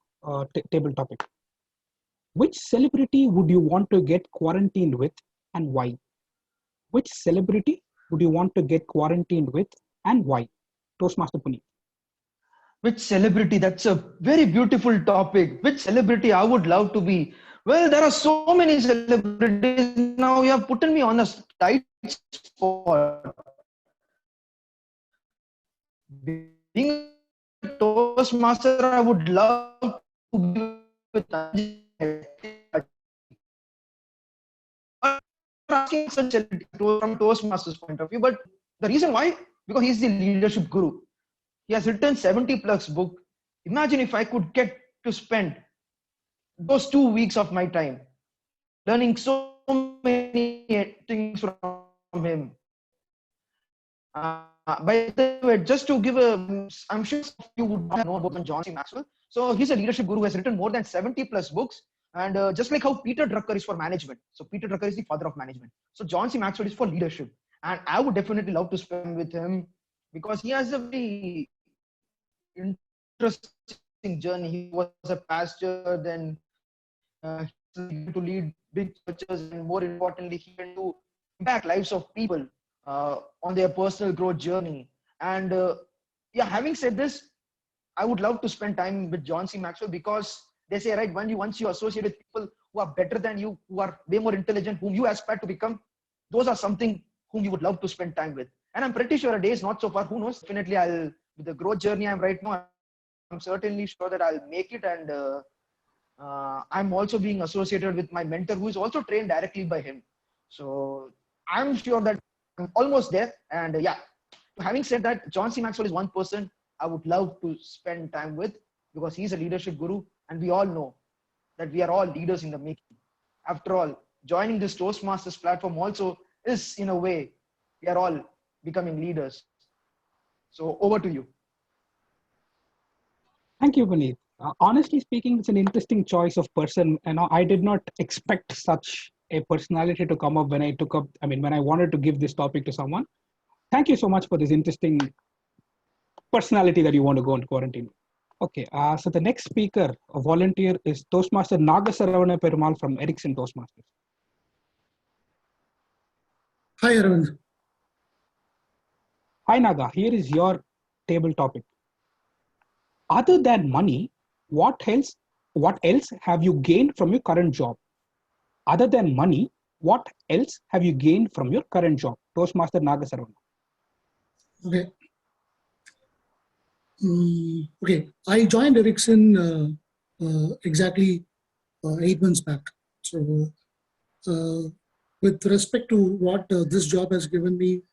table topic. Which celebrity would you want to get quarantined with and why? Which celebrity would you want to get quarantined with and why? Toastmaster Puneet. Which celebrity? That's a very beautiful topic. Which celebrity I would love to be? Well, there are so many celebrities. Now you have put me on a tight spot. Being a Toastmaster, I would love to be with asking such celebrity from Toastmaster's point of view, but the reason why, because he's the leadership guru. He has written 70+ books. Imagine if I could get to spend those 2 weeks of my time learning so many things from him. By the way, just to give I'm sure you would not know about John C. Maxwell. So he's a leadership guru who has written more than 70+ books. And just like how Peter Drucker is for management. So Peter Drucker is the father of management. So John C. Maxwell is for leadership. And I would definitely love to spend with him because he has a very interesting journey. He was a pastor, then he began to lead big churches, and more importantly, he began to impact lives of people on their personal growth journey. And yeah, having said this, I would love to spend time with John C. Maxwell because they say, right, once you associate with people who are better than you, who are way more intelligent, whom you aspire to become, those are something whom you would love to spend time with. And I'm pretty sure a day is not so far. Who knows? Definitely, with the growth journey I'm right now, I'm certainly sure that I'll make it. And I'm also being associated with my mentor, who is also trained directly by him. So I'm sure that I'm almost there. And yeah, having said that, John C. Maxwell is one person I would love to spend time with because he's a leadership guru, and we all know that we are all leaders in the making. After all, joining this Toastmasters platform also is, in a way, we are all becoming leaders. So over to you. Thank you, Puneet. Honestly speaking, it's an interesting choice of person. I did not expect such a personality to come up when I took up, when I wanted to give this topic to someone. Thank you so much for this interesting personality that you want to go into quarantine. Okay, so the next speaker, a volunteer, is Toastmaster Nagasaravana Perumal from Ericsson Toastmasters. Hi, Arvind. Hi, Naga. Here is your table topic. Other than money, what else have you gained from your current job? Other than money, what else have you gained from your current job? Toastmaster Nagasaravana. Okay. Okay, I joined Ericsson exactly 8 months back. So, with respect to what this job has given me,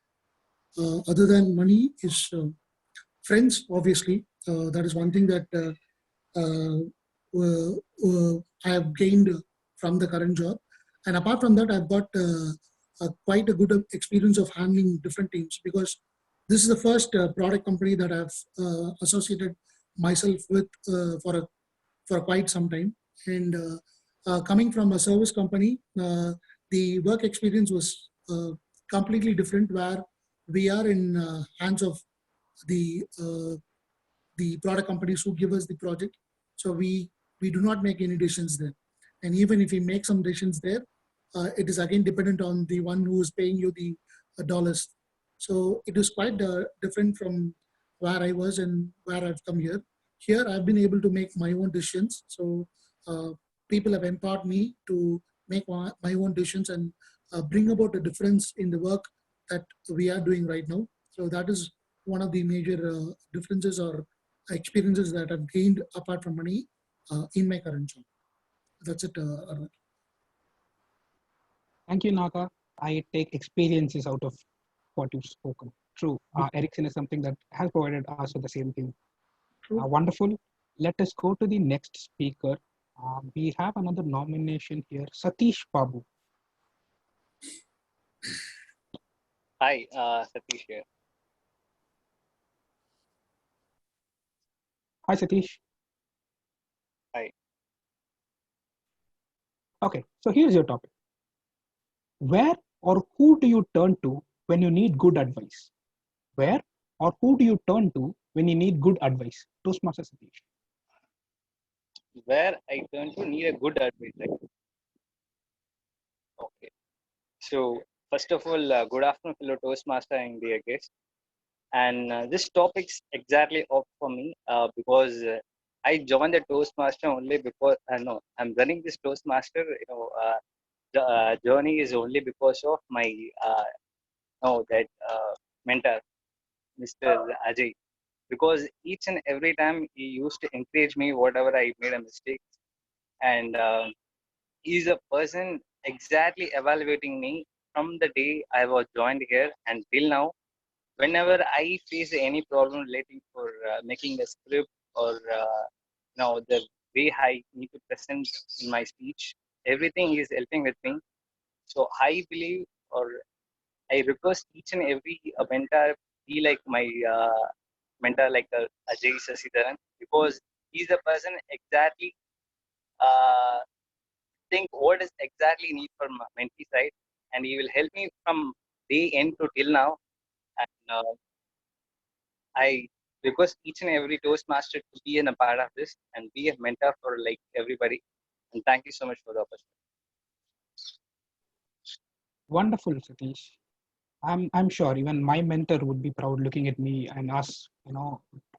other than money, is friends. Obviously, that is one thing that I have gained from the current job. And apart from that, I've got quite a good experience of handling different teams because this is the first product company that I've associated myself with for quite some time. And coming from a service company, the work experience was completely different, where we are in hands of the product companies who give us the project. So we do not make any decisions there. And even if we make some decisions there, it is again dependent on the one who is paying you the dollars. So it is quite different from where I was and where I've come here. Here I've been able to make my own decisions. So people have empowered me to make my own decisions and bring about a difference in the work that we are doing right now. So that is one of the major differences or experiences that I've gained apart from money in my current job. That's it. Thank you, Naga. I take experiences out of what you've spoken. True. Ericsson is something that has provided us with the same thing. Wonderful. Let us go to the next speaker. We have another nomination here, Satish Babu. Hi, Satish here. Hi, Satish. Hi. Okay, so here's your topic. Where or who do you turn to when you need good advice? Where or who do you turn to when you need good advice? Toastmaster Satish. Where I turn to need a good advice. Right? Okay. So first of all, good afternoon, fellow Toastmaster and dear guest. And this topic's exactly up for me because I joined the Toastmaster only because no, I'm running this Toastmaster. The journey is only because of my mentor, Mr. Ajay. Because each and every time he used to encourage me whatever I made a mistake, and he's a person exactly evaluating me from the day I was joined here and till now. Whenever I face any problem relating for making a script or the way I need to present in my speech, everything is helping with me. So I believe or I request each and every mentor be like my mentor, like Ajay Sasidharan, because he's the person exactly think what is exactly need for my mentee side, and he will help me from day end to till now. And I request each and every Toastmaster to be a part of this and be a mentor for like everybody. And thank you so much for the opportunity. Wonderful, Satish. I'm sure even my mentor would be proud looking at me and us,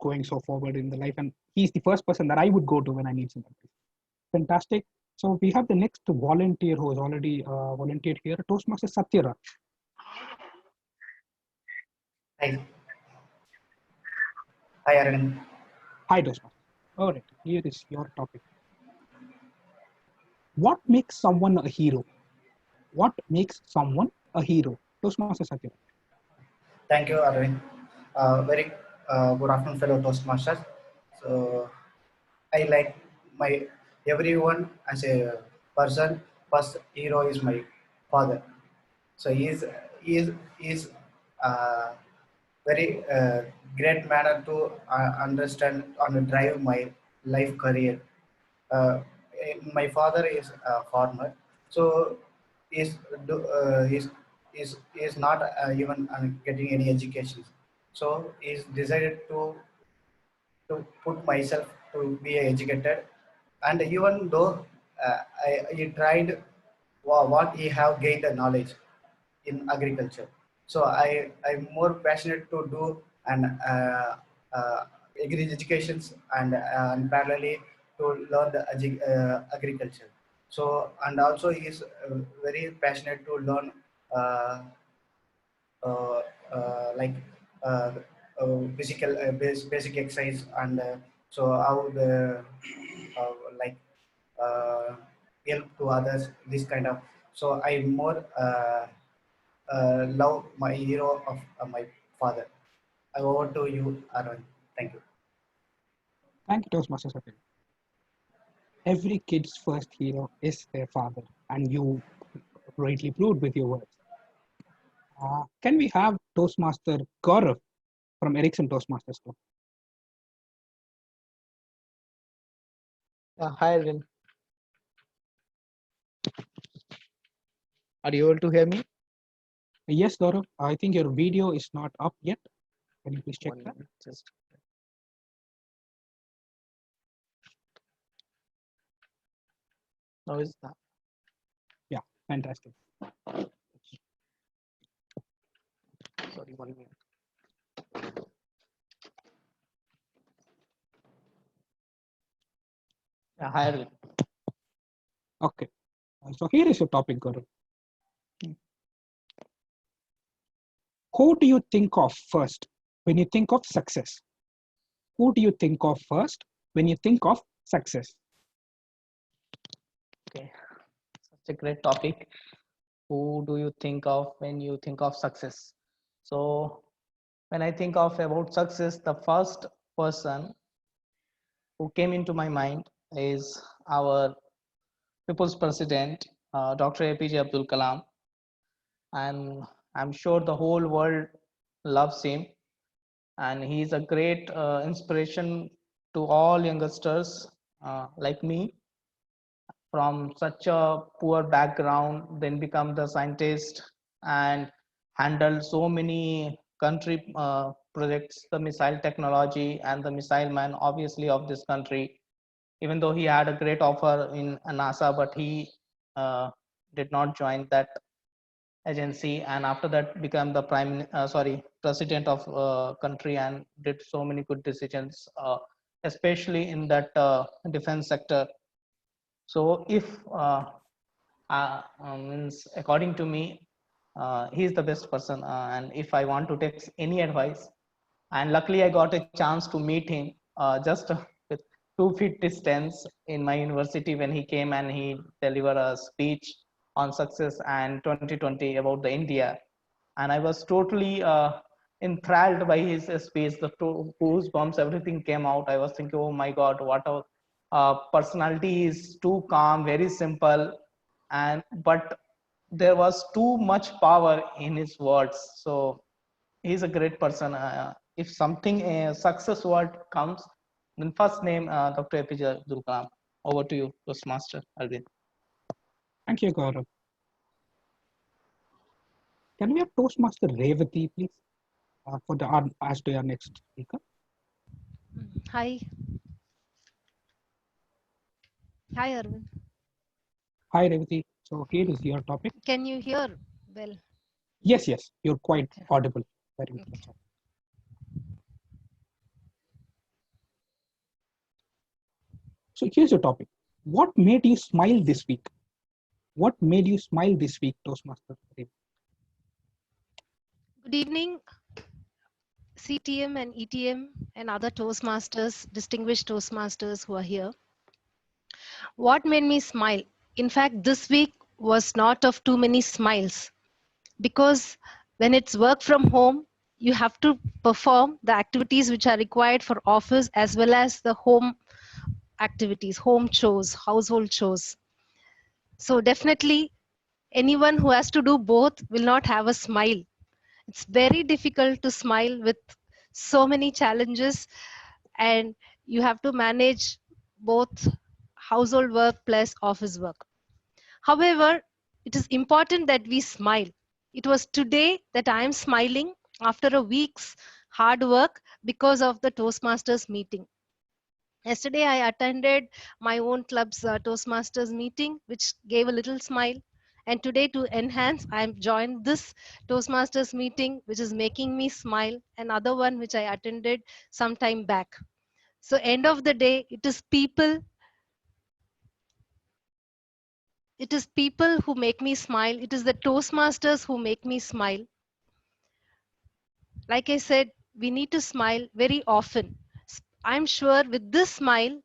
going so forward in the life. And he's the first person that I would go to when I need some advice. Fantastic. So we have the next volunteer who has already volunteered here, Toastmaster Satyaraj. Hi. Hi, Arvind. Hi, Toastmaster. All right, here is your topic. What makes someone a hero? What makes someone a hero? Toastmaster Satyaraj. Thank you, Arvind. Very good afternoon, fellow Toastmasters. So, I like my everyone as a person. First hero is my father. So he is very great manner to understand and drive my life career. Uh, my father is a farmer, so is do- is not even getting any education. So he's decided to put myself to be educated, and even though he tried what he have gained the knowledge in agriculture. So I'm more passionate to do an educations and parallelly to learn the agriculture. So and also he is very passionate to learn uh, uh, like uh, physical basic exercise, and so how the like uh, help to others, this kind of. So I more love my hero of my father. Over to you, Arun. Thank you. Thank you, Toastmaster Satyaraj. Every kid's first hero is their father, and you rightly proved with your words. Can we have Toastmaster Gaurav from Ericsson Toastmasters Club? Hi, Arvind. Are you able to hear me? Yes, Gaurav. I think your video is not up yet. Can you please check that? Just how is that? Yeah, fantastic. Sorry, 1 minute. Yeah, hi, Arvind. Okay. So here is your topic, Gaurav. Who do you think of first when you think of success? Who do you think of first when you think of success? Okay, such a great topic. Who do you think of when you think of success? So when I think of about success, the first person who came into my mind is our people's president, Dr. APJ Abdul Kalam. And I'm sure the whole world loves him. And he's a great inspiration to all youngsters like me, from such a poor background, then become the scientist and handle so many country projects, the missile technology and the missile man, obviously, of this country. Even though he had a great offer in NASA, but he did not join that agency, and after that became the president of country, and did so many good decisions, especially in that defense sector. So if means according to me, he is the best person, and if I want to take any advice, and luckily I got a chance to meet him just with 2 feet distance in my university when he came and he delivered a speech on success and 2020 about the India, and I was totally enthralled by his speech. The goosebumps, everything came out. I was thinking, oh my God, what a personality is, too calm, very simple, and but there was too much power in his words. So he's a great person. If something success word comes, then first name Dr. APJ Abdul Kalam. Over to you, Toastmaster Alvin. Thank you, Gaurav. Can we have Toastmaster Revati, please, as to our next speaker? Hi. Hi, Arvind. Hi, Revati. So here is your topic. Can you hear well? Yes, yes, you're quite audible. Very good. Okay. So here's your topic. What made you smile this week? What made you smile this week, Toastmaster Revati? Good evening, CTM and ETM and other Toastmasters, distinguished Toastmasters who are here. What made me smile? In fact, this week was not of too many smiles because when it's work from home, you have to perform the activities which are required for office as well as the home activities, home chores, household chores. So definitely anyone who has to do both will not have a smile. It's very difficult to smile with so many challenges, and you have to manage both household work plus office work. However, it is important that we smile. It was today that I am smiling after a week's hard work because of the Toastmasters meeting. Yesterday, I attended my own club's Toastmasters meeting, which gave a little smile. And today, to enhance, I am joined this Toastmasters meeting, which is making me smile. Another one which I attended some time back. So, end of the day, it is people. It is people who make me smile. It is the Toastmasters who make me smile. Like I said, we need to smile very often. I'm sure with this smile,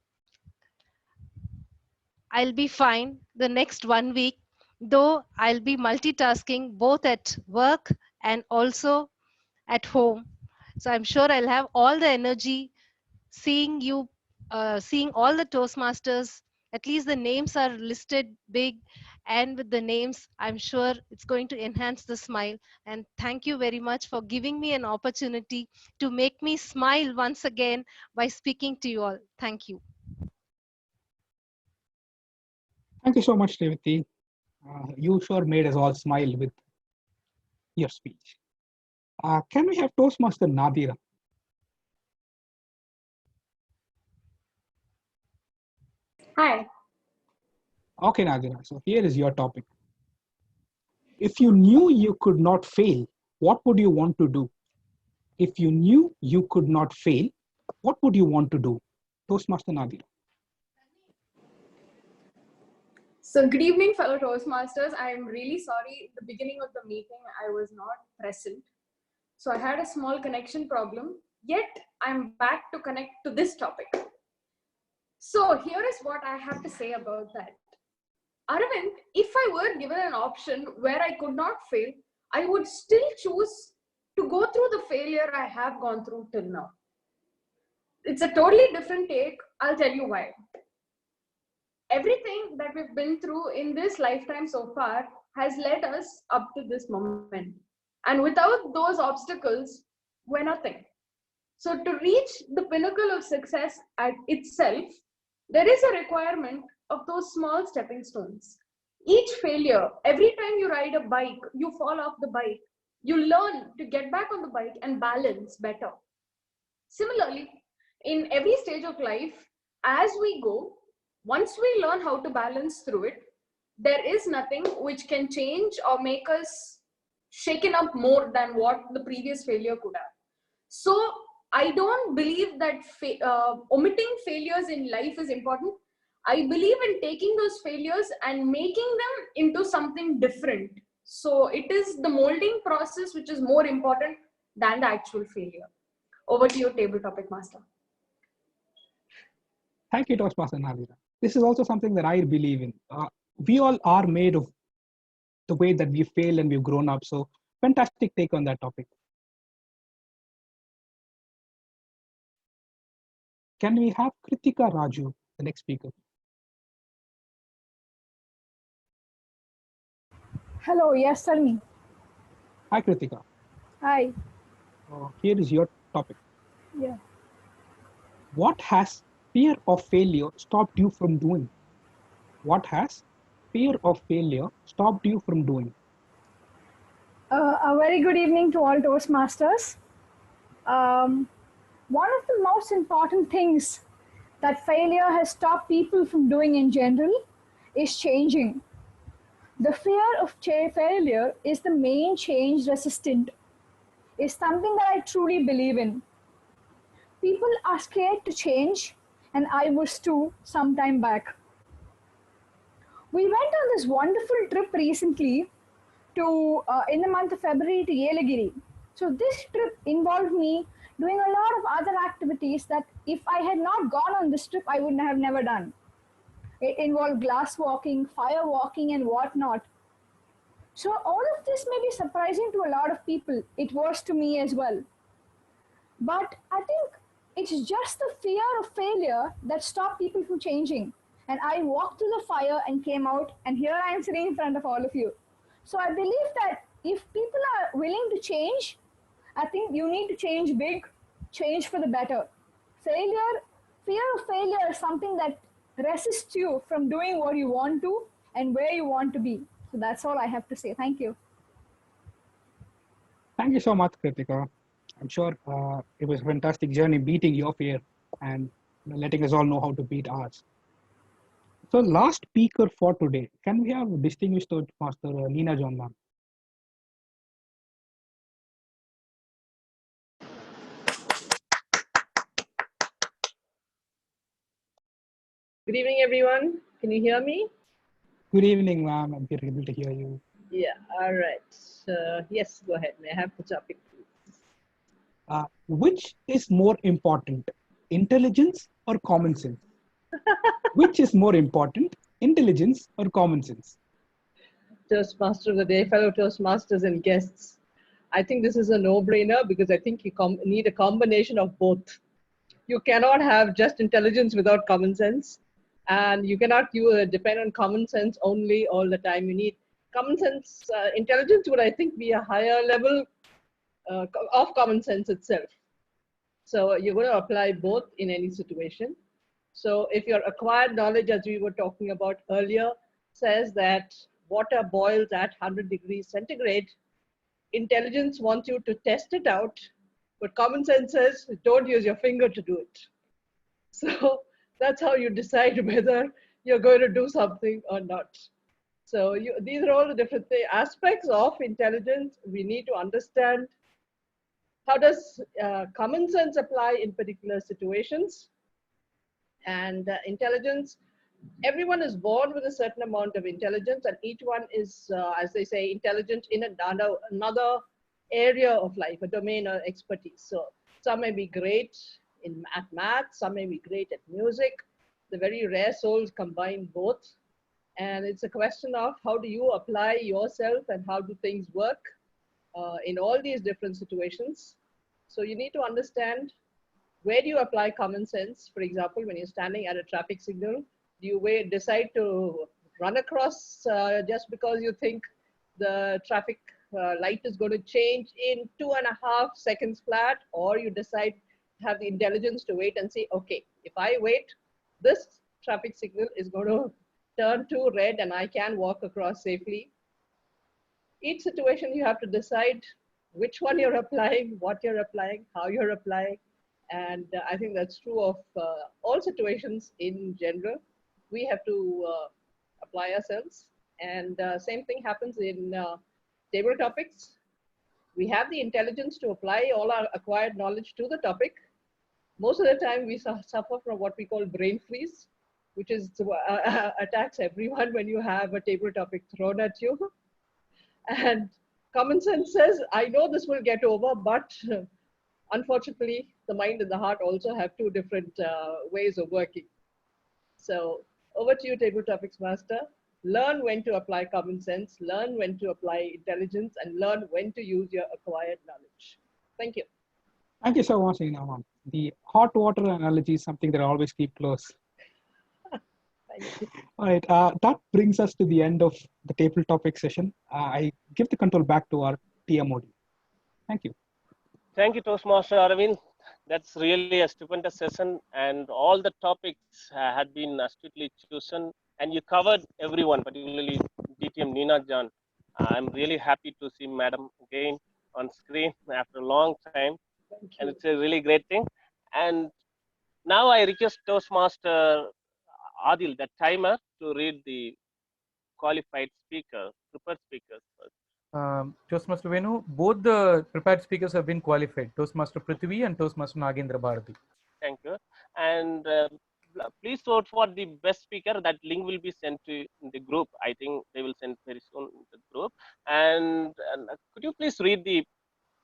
I'll be fine the next 1 week, though I'll be multitasking both at work and also at home. So I'm sure I'll have all the energy seeing you, seeing all the Toastmasters. At least the names are listed big, and with the names, I'm sure it's going to enhance the smile. And thank you very much for giving me an opportunity to make me smile once again by speaking to you all. Thank you. Thank you so much, Revati. You sure made us all smile with your speech. Can we have Toastmaster Nadira? Hi. Okay, Nadira. So here is your topic. If you knew you could not fail, what would you want to do? If you knew you could not fail, what would you want to do? Toastmaster Nadira. So good evening, fellow Toastmasters. I am really sorry. At the beginning of the meeting, I was not present. So I had a small connection problem, yet I'm back to connect to this topic. So here is what I have to say about that. Arvind, if I were given an option where I could not fail, I would still choose to go through the failure I have gone through till now. It's a totally different take. I'll tell you why. Everything that we've been through in this lifetime so far has led us up to this moment. And without those obstacles, we're nothing. So to reach the pinnacle of success at itself, there is a requirement of those small stepping stones. Each failure, every time you ride a bike, you fall off the bike, you learn to get back on the bike and balance better. Similarly, in every stage of life, as we go, once we learn how to balance through it, there is nothing which can change or make us shaken up more than what the previous failure could have. So I don't believe that omitting failures in life is important. I believe in taking those failures and making them into something different. So it is the molding process which is more important than the actual failure. Over to you, table topic master. Thank you, Toastmaster Nadira. This is also something that I believe in. We all are made of the way that we fail and we've grown up. So fantastic take on that topic. Can we have Kritika Raju, the next speaker? Hello, yes, tell me. Hi, Kritika. Hi. Here is your topic. Yeah. What has fear of failure stopped you from doing? What has fear of failure stopped you from doing? A very good evening to all Toastmasters. One of the most important things that failure has stopped people from doing in general is changing. The fear of failure is the main change resistant, is something that I truly believe in. People are scared to change, and I was too some time back. We went on this wonderful trip recently to in the month of February to Yelagiri. So this trip involved me doing a lot of other activities that if I had not gone on this trip, I would have never done. It involved glass walking, fire walking, and whatnot. So all of this may be surprising to a lot of people. It was to me as well. But I think it's just the fear of failure that stopped people from changing. And I walked through the fire and came out, and here I am sitting in front of all of you. So I believe that if people are willing to change, I think you need to change big, change for the better. Fear of failure is something that resists you from doing what you want to and where you want to be. So that's all I have to say. Thank you. Thank you so much, Kritika. I'm sure it was a fantastic journey beating your fear and letting us all know how to beat ours. So last speaker for today, can we have distinguished Toastmaster Leena John, ma'am? Good evening, everyone. Can you hear me? Good evening, ma'am. I'm able to hear you. Yeah, all right. Yes, go ahead. May I have the topic, please? Which is more important, intelligence or common sense? Which is more important, intelligence or common sense? Toastmaster of the day, fellow Toastmasters and guests. I think this is a no-brainer because I think you need a combination of both. You cannot have just intelligence without common sense, and you cannot depend on common sense only all the time. You need common sense. Intelligence would, I think, be a higher level of common sense itself. So you're going to apply both in any situation. So if your acquired knowledge, as we were talking about earlier, says that water boils at 100 degrees centigrade, intelligence wants you to test it out, but common sense says don't use your finger to do it. So that's how you decide whether you're going to do something or not. So these are all the different aspects of intelligence. We need to understand how does common sense apply in particular situations. And intelligence, everyone is born with a certain amount of intelligence, and each one is, as they say, intelligent in another area of life, a domain or expertise. So some may be great at math, some may be great at music. The very rare souls combine both. And it's a question of how do you apply yourself and how do things work in all these different situations. So you need to understand, where do you apply common sense? For example, when you're standing at a traffic signal, do you decide to run across just because you think the traffic light is going to change in 2.5 seconds flat, or you decide to have the intelligence to wait and say, okay, if I wait, this traffic signal is going to turn to red and I can walk across safely. Each situation you have to decide which one you're applying, what you're applying, how you're applying. And I think that's true of all situations in general. We have to apply ourselves. And same thing happens in table topics. We have the intelligence to apply all our acquired knowledge to the topic. Most of the time we suffer from what we call brain freeze, which is attacks everyone when you have a table topic thrown at you. And common sense says, I know this will get over, but unfortunately, the mind and the heart also have two different ways of working. So over to you, table topics master. Learn when to apply common sense, learn when to apply intelligence, and learn when to use your acquired knowledge. Thank you. Thank you so much, Leena, ma'am. The hot water analogy is something that I always keep close. All right, that brings us to the end of the table topic session. I give the control back to our TMOD. Thank you. Thank you, Toastmaster Arvind. That's really a stupendous session, and all the topics had been astutely chosen and you covered everyone, particularly DTM Nina Jan. I'm really happy to see Madam again on screen after a long time, and it's a really great thing. And now I request Toastmaster Adil, the timer, to read the qualified speakers, prepared speakers first. Toastmaster Venu, both the prepared speakers have been qualified, Toastmaster Prithvi and Toastmaster Nagendra Bharati. Thank you. And please vote for the best speaker. That link will be sent to the group. I think they will send very soon in the group. And could you please read the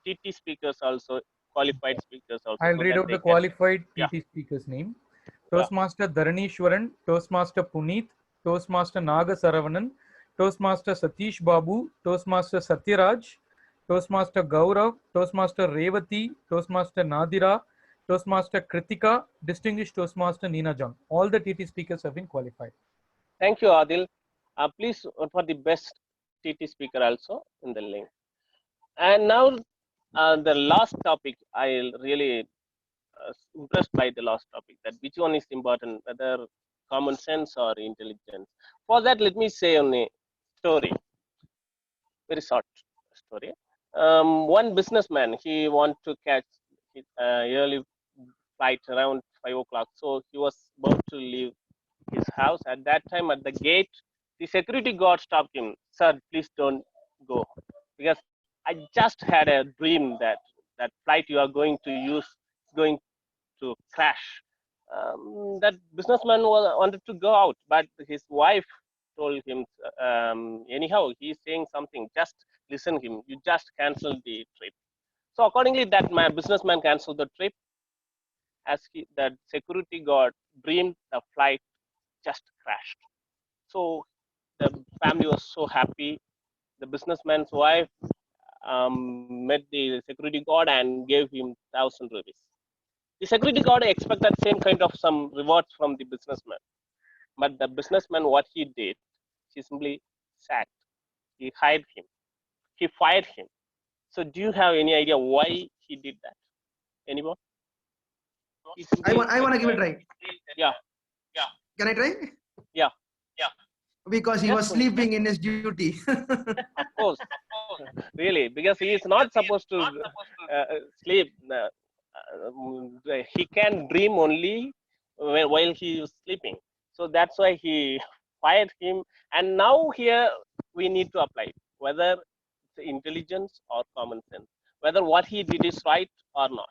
TT speakers also, qualified speakers also? I'll so read that out they the can, qualified yeah. TT speaker's name. Toastmaster Dharanishwaran, Toastmaster Puneet, Toastmaster Naga Saravanan, Toastmaster Satish Babu, Toastmaster Satyaraj, Toastmaster Gaurav, Toastmaster Revati, Toastmaster Nadira, Toastmaster Kritika, Distinguished Toastmaster Nina Jang. All the TT speakers have been qualified. Thank you, Adil. Please vote for the best TT speaker also in the link. And now the last topic, I really impressed by the last topic, that which one is important, whether common sense or intelligence. For that, let me say on a story, very short story. One businessman, he wanted to catch his early flight around 5 o'clock. So he was about to leave his house. At that time, at the gate, the security guard stopped him. Sir, please don't go, because I just had a dream that that flight you are going to use is going to crash. That businessman wanted to go out, but his wife told him, anyhow, he's saying something, just listen him, you just cancel the trip. So accordingly, that my businessman canceled the trip, as that security guard dreamed the flight just crashed. So the family was so happy. The businessman's wife met the security guard and gave him 1,000 rupees. The security guard expected same kind of some rewards from the businessman, but the businessman, what he did, he simply sacked. He hired him. He fired him. So do you have any idea why he did that? Anyone? I want to give it a try. Yeah. Can I try? Yeah. Because he was sleeping in his duty. Of course. Really, because he is not supposed to sleep. He can dream only while he is sleeping. So that's why he fired him. And now here we need to apply whether it's intelligence or common sense, whether what he did is right or not.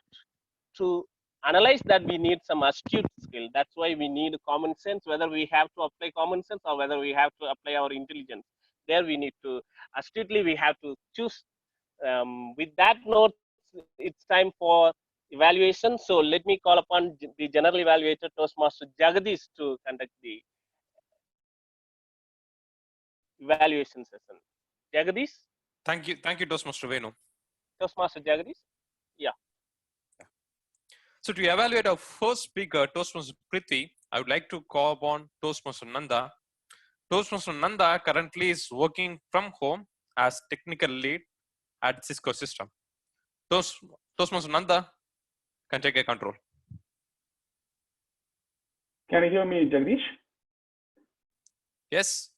To analyze that, we need some astute skill. That's why we need common sense, whether we have to apply common sense or whether we have to apply our intelligence. There we need to astutely, we have to choose. With that note, it's time for evaluation. So let me call upon the general evaluator, Toastmaster Jagadish, to conduct the evaluation session. Jagadish? Thank you, Toastmaster Venu. Toastmaster Jagadish? Yeah. So to evaluate our first speaker, Toastmaster Prithvi, I would like to call upon Toastmaster Nanda. Toastmaster Nanda currently is working from home as technical lead at Cisco system. Toastmaster Nanda can take a control. Can you hear me, Jagdish? Yes.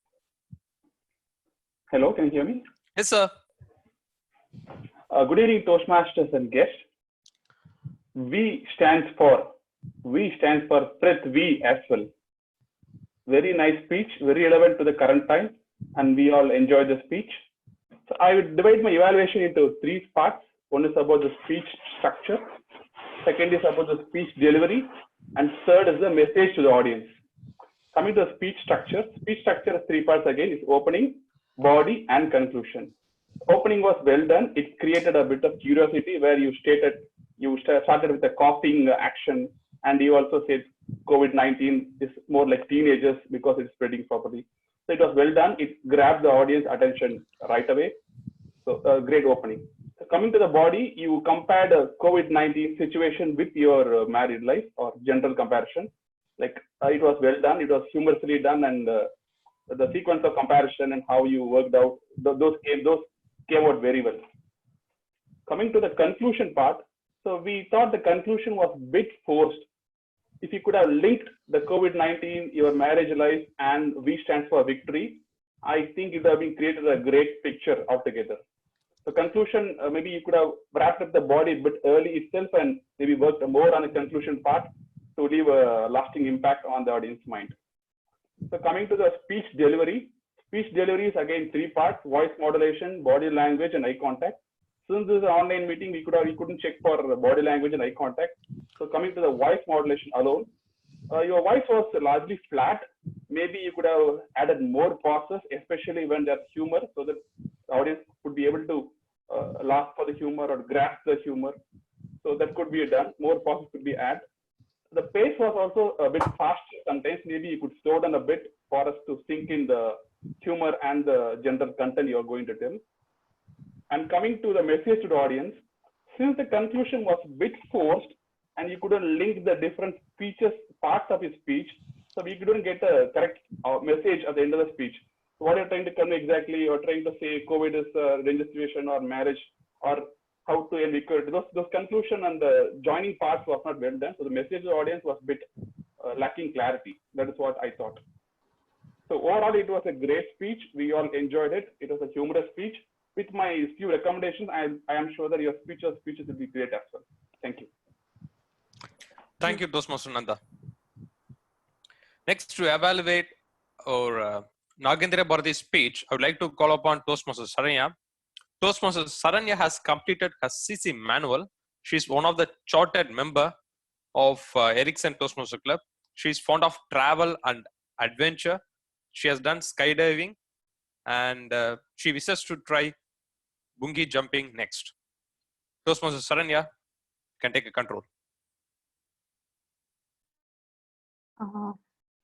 Hello, can you hear me? Yes, sir. Good evening, Toastmasters and guests. V stands for Prithvi as well. Very nice speech, very relevant to the current time, and we all enjoy the speech. So I would divide my evaluation into 3 parts. One is about the speech structure, second is about the speech delivery, and third is the message to the audience. Coming to the speech structure has 3 parts again. It's opening, body, and conclusion. Opening was well done. It created a bit of curiosity where you started with a coughing action, and you also said COVID-19 is more like teenagers because it's spreading properly. So it was well done. It grabbed the audience attention right away. So great opening. So coming to the body, you compared a COVID-19 situation with your married life, or general comparison. Like it was well done. It was humorously done, and the sequence of comparison and how you worked out those came out very well. Coming to the conclusion part, so we thought the conclusion was a bit forced. if you could have linked the COVID-19, your marriage life, and V stands for victory, I think it would have been created a great picture altogether. So conclusion, maybe you could have wrapped up the body a bit early itself and maybe worked more on the conclusion part to leave a lasting impact on the audience mind. So coming to the speech delivery is again 3 parts: voice modulation, body language, and eye contact. Since this is an online meeting, we couldn't check for body language and eye contact. So coming to the voice modulation alone, your voice was largely flat. Maybe you could have added more pauses, especially when there's humor, so that the audience would be able to laugh for the humor or grasp the humor. So that could be done. More pauses could be added. The pace was also a bit faster sometimes. Maybe you could slow down a bit for us to sink in the humor and the general content you're going to tell. And coming to the message to the audience, since the conclusion was a bit forced and you couldn't link the different speeches, parts of his speech, so we couldn't get a correct message at the end of the speech. So what you're trying to convey exactly, you're trying to say COVID is a dangerous situation or marriage or how to end recovery. Those conclusion and the joining parts was not well done. So the message to the audience was a bit lacking clarity. That is what I thought. So overall, it was a great speech. We all enjoyed it. It was a humorous speech. With my few recommendations, I am sure that your speeches will be great as well. Thank you. Thank you, Toastmaster Nanda. Next, to evaluate our Nagendra Bharati's speech, I would like to call upon Toastmaster Saranya. Toastmaster Saranya has completed her CC manual. She is one of the chartered member of Ericsson Toastmaster Club. She is fond of travel and adventure. She has done skydiving and she wishes to try bungi jumping next. Toastmaster Saranya can take a control.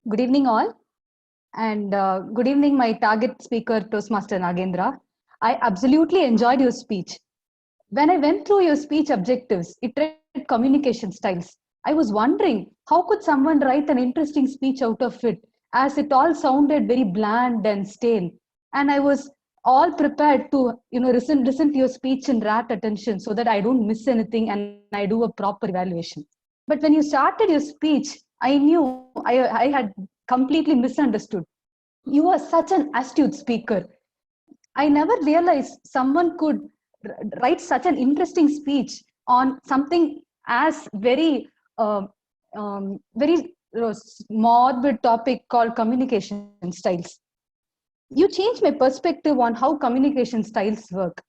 Good evening all, and good evening my target speaker Toastmaster Nagendra. I absolutely enjoyed your speech. When I went through your speech objectives, it read communication styles. I was wondering how could someone write an interesting speech out of it, as it all sounded very bland and stale. And I was all prepared to listen to your speech in rapt attention so that I don't miss anything and I do a proper evaluation. But when you started your speech, I knew I had completely misunderstood. You are such an astute speaker. I never realized someone could write such an interesting speech on something as very morbid topic called communication styles. You changed my perspective on how communication styles work.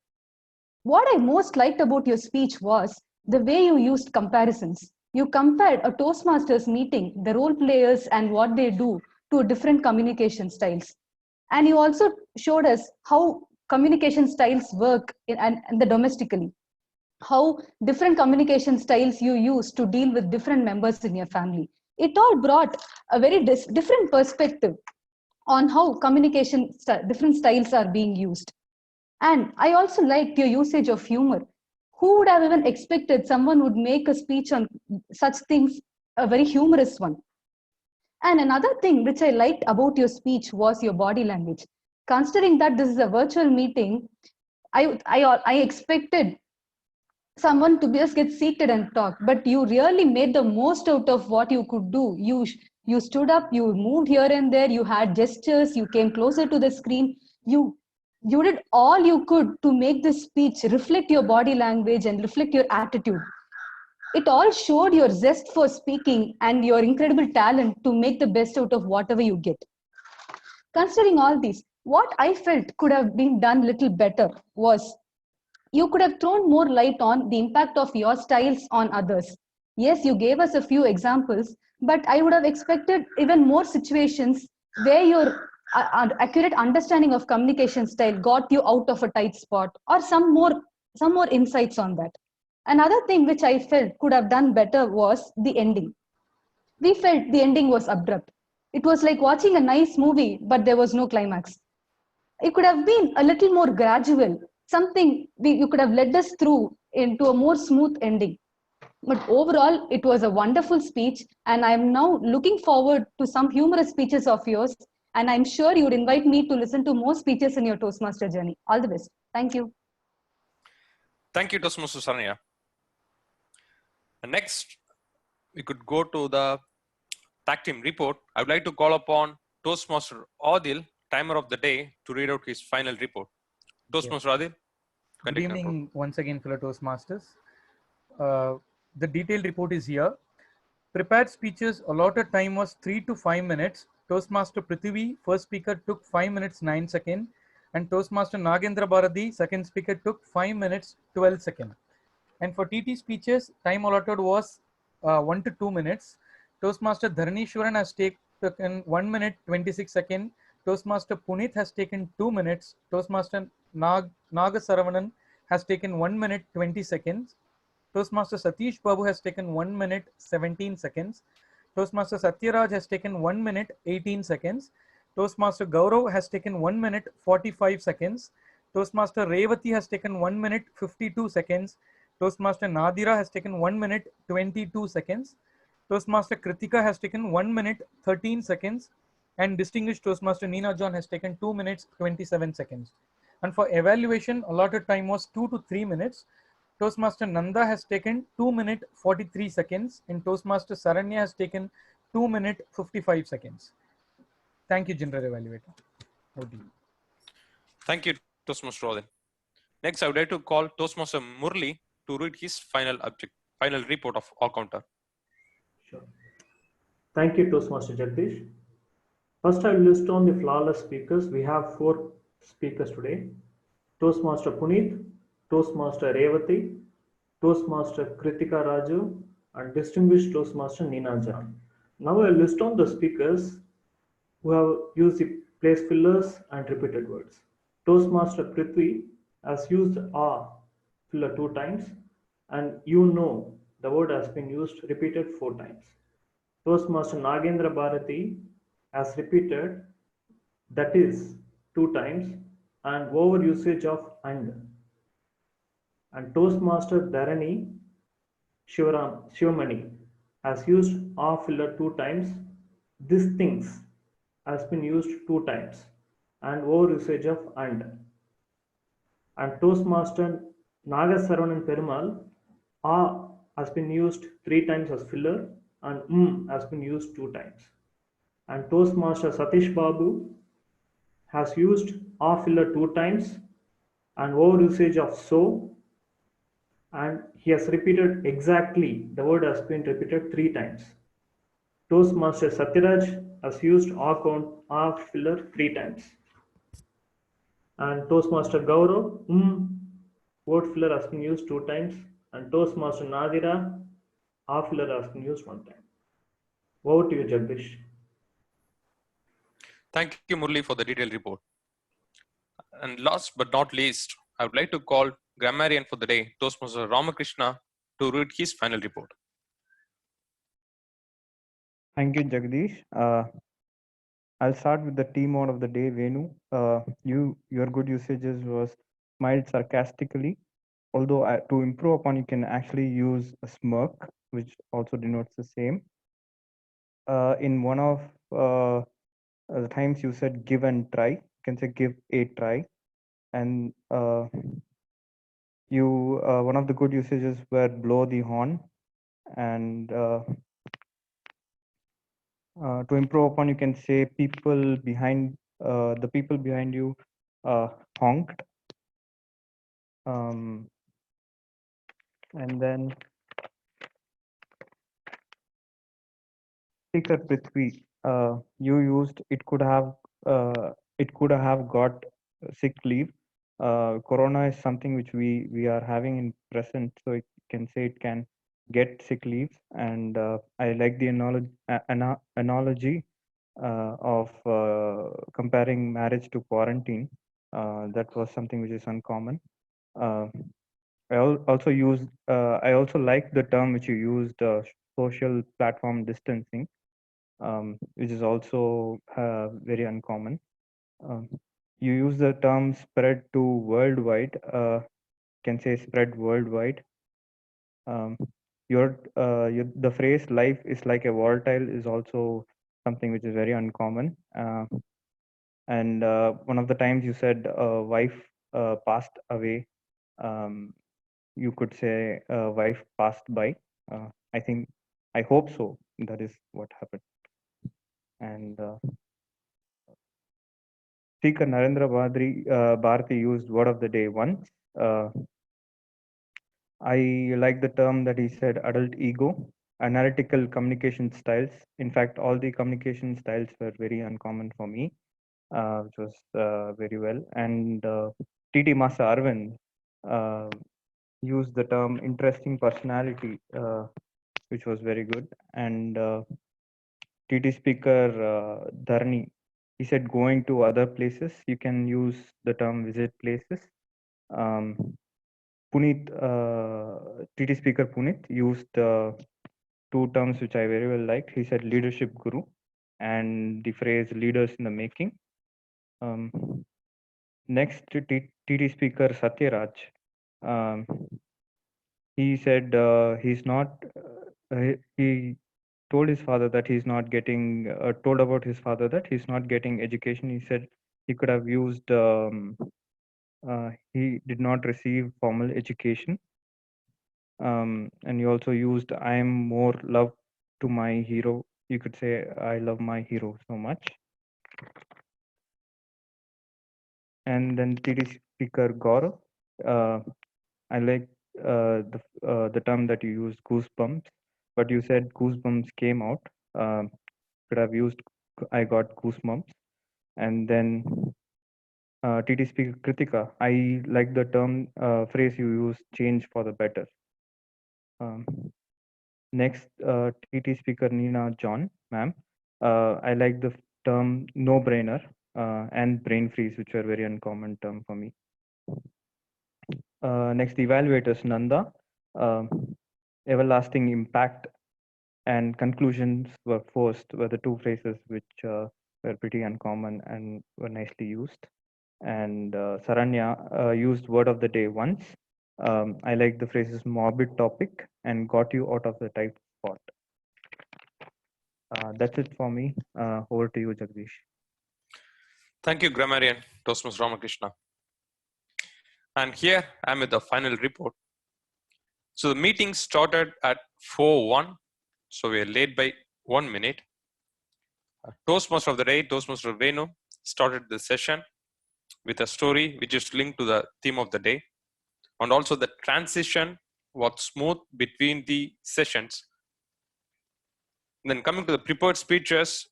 What I most liked about your speech was the way you used comparisons. You compared a Toastmasters meeting, the role players and what they do, to different communication styles. And you also showed us how communication styles work and the domestically. How different communication styles you use to deal with different members in your family. It all brought a very different perspective on how different styles are being used. And I also liked your usage of humor. Who would have even expected someone would make a speech on such things, a very humorous one? And another thing which I liked about your speech was your body language. Considering that this is a virtual meeting, I expected someone to just get seated and talk, but you really made the most out of what you could do. You stood up, you moved here and there, you had gestures, you came closer to the screen. You did all you could to make this speech reflect your body language and reflect your attitude. It all showed your zest for speaking and your incredible talent to make the best out of whatever you get. Considering all these, what I felt could have been done little better was you could have thrown more light on the impact of your styles on others. Yes, you gave us a few examples, but I would have expected even more situations where your accurate understanding of communication style got you out of a tight spot, or some more insights on that. Another thing which I felt could have done better was the ending. We felt the ending was abrupt. It was like watching a nice movie, but there was no climax. It could have been a little more gradual, something you could have led us through into a more smooth ending. But overall, it was a wonderful speech, and I'm now looking forward to some humorous speeches of yours, and I'm sure you would invite me to listen to more speeches in your Toastmaster journey. All the best. Thank you. Thank you, Toastmaster Saranya. Next, we could go to the tag team report, I would like to call upon Toastmaster Adil, timer of the day, to read out his final report. Toastmaster Adil, Good evening once again, fellow Toastmasters. The detailed report is here. Prepared speeches, allotted time was 3 to 5 minutes. Toastmaster Prithvi, first speaker, took 5 minutes 9 seconds. And Toastmaster Nagendra Bharati, second speaker, took 5 minutes 12 seconds. And for TT speeches, time allotted was 1 to 2 minutes. Toastmaster Dharnishwaran has taken 1 minute 26 seconds. Toastmaster Puneet has taken 2 minutes. Toastmaster Nagasaravanan has taken 1 minute 20 seconds. Toastmaster Satish Babu has taken 1 minute 17 seconds. Toastmaster Satyaraj has taken 1 minute 18 seconds. Toastmaster Gaurav has taken 1 minute 45 seconds. Toastmaster Revati has taken 1 minute 52 seconds. Toastmaster Nadira has taken 1 minute 22 seconds. Toastmaster Kritika has taken 1 minute 13 seconds. And distinguished Toastmaster Neena John has taken 2 minutes 27 seconds. And for evaluation, allotted time was 2 to 3 minutes. Toastmaster Nanda has taken 2 minute 43 seconds and Toastmaster Saranya has taken 2 minute 55 seconds. Thank you, General Evaluator. Thank you, Toastmaster Adil. Next, I would like to call Toastmaster Murli to read his final report of all counter. Sure. Thank you, Toastmaster Jagdish. First, I will list on the flawless speakers. We have 4 speakers today. Toastmaster Puneet, Toastmaster Revati, Toastmaster Kritika Raju, and distinguished Toastmaster Neena John. Now I will list on the speakers who have used the place fillers and repeated words. Toastmaster Prithvi has used "a" filler 2 times, and the word has been used repeated 4 times. Toastmaster Nagendra Bharati has repeated "that is" 2 times and over usage of "and." And Toastmaster Dharani Shivamani has used "a" filler 2 times. "This things" has been used 2 times and over usage of "and." And Toastmaster Nagasaravanan Perumal, "a" has been used 3 times as filler and has been used 2 times. And Toastmaster Satish Babu has used "a" filler 2 times and over usage of "so," and he has repeated exactly, the word has been repeated 3 times. Toastmaster Satyaraj has used "a" filler 3 times. And Toastmaster Gaurav, word filler has been used 2 times. And Toastmaster Nadira, "a" filler has been used 1 time. Over to you, Jagdish. Thank you, Murli, for the detailed report. And last but not least, I would like to call grammarian for the day, Toastmaster Ramakrishna, to read his final report. Thank you, Jagdish. I'll start with the T mode of the day, Venu. Your good usages was smiled sarcastically. Although to improve upon, you can actually use a smirk, which also denotes the same. In one of the times you said give and try, you can say give a try. And one of the good usages were blow the horn. And to improve upon, you can say the people behind you honked. And then speaker Prithvi, you used it could have got sick leave. Corona is something which we are having in present, so it can say it can get sick leave. And I like the analogy of comparing marriage to quarantine. That was something which is uncommon. I also like the term which you used, social platform distancing, which is also very uncommon. You use the term spread to worldwide. Can say spread worldwide. The phrase "life is like a volatile" is also something which is very uncommon. And one of the times you said wife passed away. You could say wife passed by. I hope so. That is what happened. And Speaker Narendra Bharati used word of the day once. I like the term that he said, adult ego, analytical communication styles. In fact, all the communication styles were very uncommon for me, which was very well. And TT Masa Arvind used the term interesting personality, which was very good. And TT speaker Dharni, he said going to other places. You can use the term visit places. Puneet, TT speaker Puneet used two terms which I very well liked. He said leadership guru and the phrase leaders in the making. Next, TT speaker Satyaraj. He said he's not, he told his father that he's not getting, told about his father that he's not getting education. He said he could have used, he did not receive formal education. And you also used I am more love to my hero. You could say I love my hero so much. And then TD speaker Gaurav, I like the term that you used, goosebumps, but you said goosebumps came out. Could have used I got goosebumps. And then TD speaker Kritika, I like the term phrase you used, change for the better. Next, TT speaker Nina John, ma'am. I like the term no-brainer and brain freeze, which are very uncommon term for me. Next, evaluators Nanda, everlasting impact and conclusions were forced were the two phrases which were pretty uncommon and were nicely used. And Saranya used word of the day once. I like the phrases morbid topic and got you out of the tight spot. That's it for me. Over to you, Jagdish. Thank you, Grammarian Tosmas Ramakrishna. And here I'm with the final report. So the meeting started at 4:01. So we are late by 1 minute. Toastmaster of the day, Toastmaster Venu, started the session with a story which is linked to the theme of the day. And also the transition was smooth between the sessions. And then coming to the prepared speeches,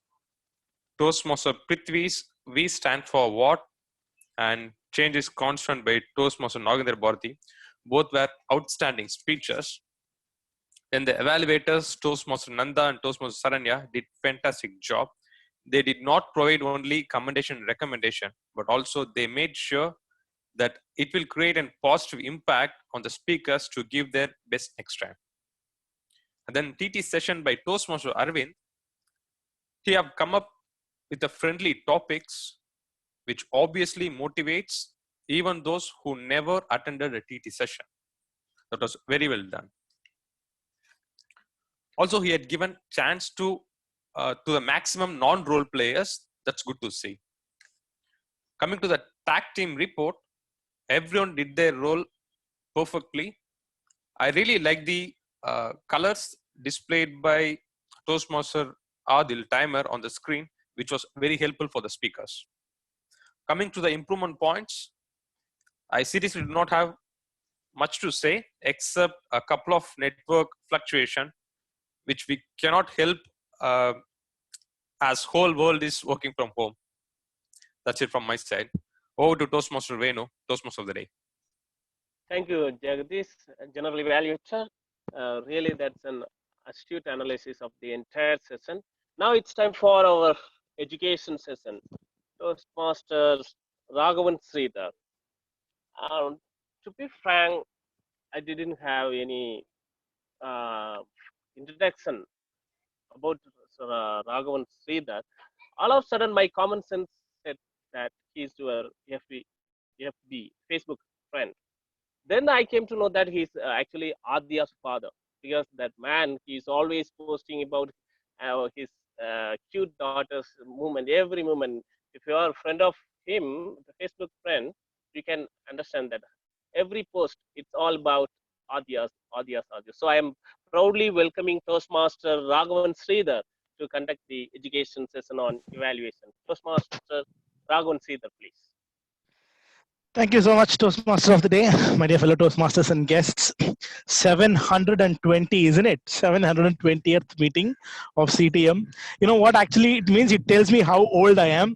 Toastmaster Prithvi's We stand for what and change is constant by Toastmaster Nagendra Bharati. Both were outstanding speeches. Then the evaluators, Toastmaster Nanda and Toastmaster Saranya, did fantastic job. They did not provide only commendation and recommendation, but also they made sure that it will create a positive impact on the speakers to give their best next time. And then TT session by Toastmaster Arvind, he have come up with the friendly topics which obviously motivates even those who never attended a TT session. That was very well done. Also, he had given chance to the maximum non-role players. That's good to see. Coming to the tag team report, everyone did their role perfectly. I really like the colors displayed by Toastmaster Adil timer on the screen, which was very helpful for the speakers. Coming to the improvement points, I seriously do not have much to say except a couple of network fluctuation, which we cannot help as whole world is working from home. That's it from my side. Over to Toastmaster Venu, Toastmaster of the day. Thank you, Jagdish, General Evaluator. Really, that's an astute analysis of the entire session. Now it's time for our education session. Toastmaster Raghavan Sridhar. To be frank, I didn't have any introduction about Raghavan Sridhar. All of a sudden, my common sense said that he's your FB Facebook friend. Then I came to know that he's actually Adya's father, because that man, he's always posting about his cute daughter's movement, every movement. If you are a friend of him, the Facebook friend, you can understand that every post, it's all about Adya's. So I am proudly welcoming Toastmaster Raghavan Sridhar to conduct the education session on evaluation. Toastmaster Raghavan Sridhar, please. Thank you so much, Toastmaster of the Day, my dear fellow Toastmasters and guests. 720, isn't it? 720th meeting of CTM. You know what actually it means? It tells me how old I am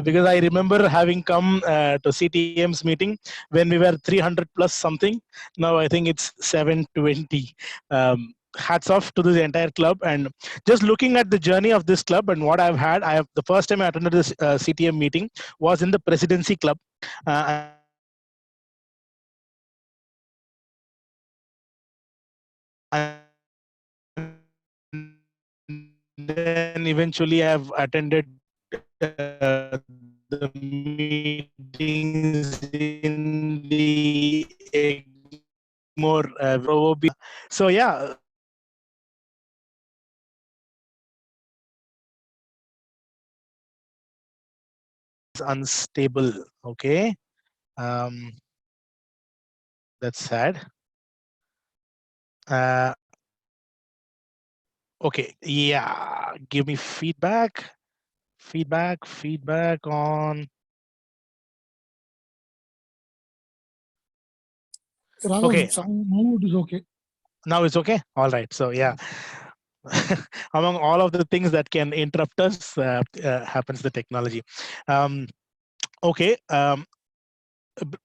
because I remember having come to CTM's meeting when we were 300 plus something. Now I think it's 720. Hats off to the entire club, and just looking at the journey of this club and what I've had, the first time I attended this CTM meeting was in the presidency club. Then eventually I've attended the meetings in the more so yeah, unstable. Okay, that's sad. Okay, yeah, give me feedback on. Okay, Now it is okay. Now it's okay. All right, so yeah. Among all of the things that can interrupt us happens the technology. Okay,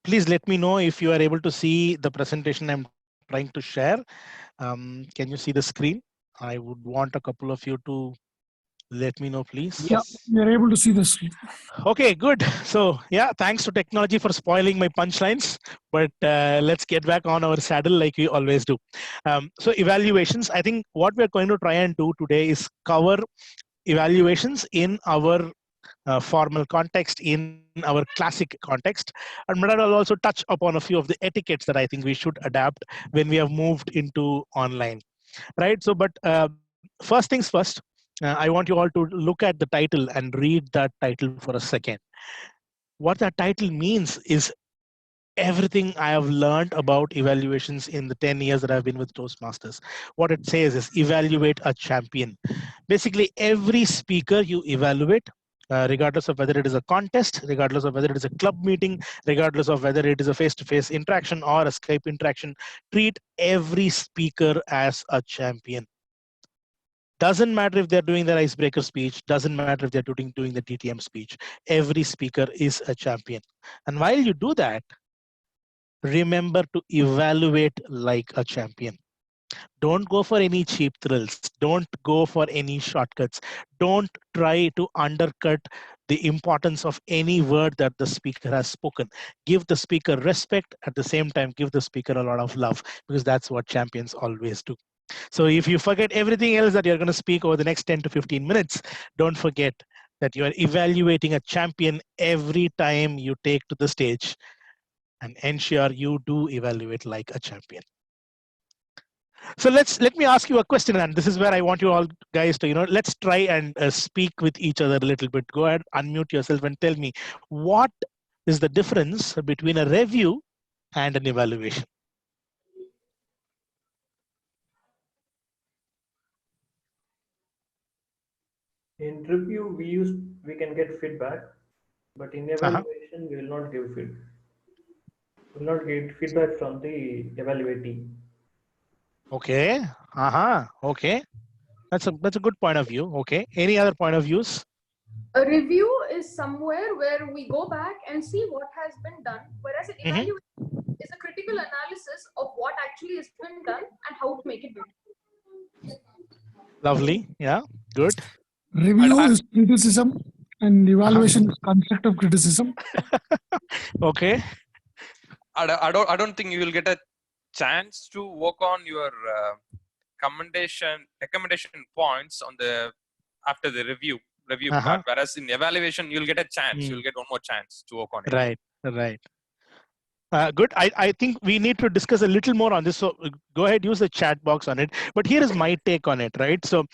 please let me know if you are able to see the presentation I'm trying to share. Can you see the screen? I would want a couple of you to let me know, please. Yeah, we are able to see the screen. Okay, good. So yeah, thanks to technology for spoiling my punchlines, but let's get back on our saddle like we always do. So evaluations, I think what we're going to try and do today is cover evaluations in our formal context, in our classic context, and but I'll also touch upon a few of the etiquettes that I think we should adapt when we have moved into online, right? So, but first things first, I want you all to look at the title and read that title for a second. What that title means is everything I have learned about evaluations in the 10 years that I've been with Toastmasters. What it says is evaluate a champion. Basically, every speaker you evaluate, regardless of whether it is a contest, regardless of whether it is a club meeting, regardless of whether it is a face-to-face interaction or a Skype interaction, treat every speaker as a champion. Doesn't matter if they're doing their icebreaker speech, doesn't matter if they're doing the TTM speech. Every speaker is a champion. And while you do that, remember to evaluate like a champion. Don't go for any cheap thrills. Don't go for any shortcuts. Don't try to undercut the importance of any word that the speaker has spoken. Give the speaker respect, at the same time, give the speaker a lot of love, because that's what champions always do. So if you forget everything else that you're going to speak over the next 10 to 15 minutes, don't forget that you are evaluating a champion every time you take to the stage, and ensure you do evaluate like a champion. So let me ask you a question, and this is where I want you all guys to, let's try and speak with each other a little bit. Go ahead, unmute yourself and tell me, what is the difference between a review and an evaluation? In review, we can get feedback, but in evaluation, we will not give feedback. We will not get feedback from the evaluatee. Okay. Okay. That's a good point of view. Okay. Any other point of views? A review is somewhere where we go back and see what has been done, whereas an evaluation is a critical analysis of what actually has been done and how to make it better. Lovely. Yeah. Good. Review is criticism, and evaluation is constructive criticism. Okay. I don't think you will get a chance to work on your recommendation points on the after the review part. Whereas in evaluation, you'll get a chance. You'll get one more chance to work on it. Right. Good. I think we need to discuss a little more on this. So go ahead, use the chat box on it. But here is my take on it, right? So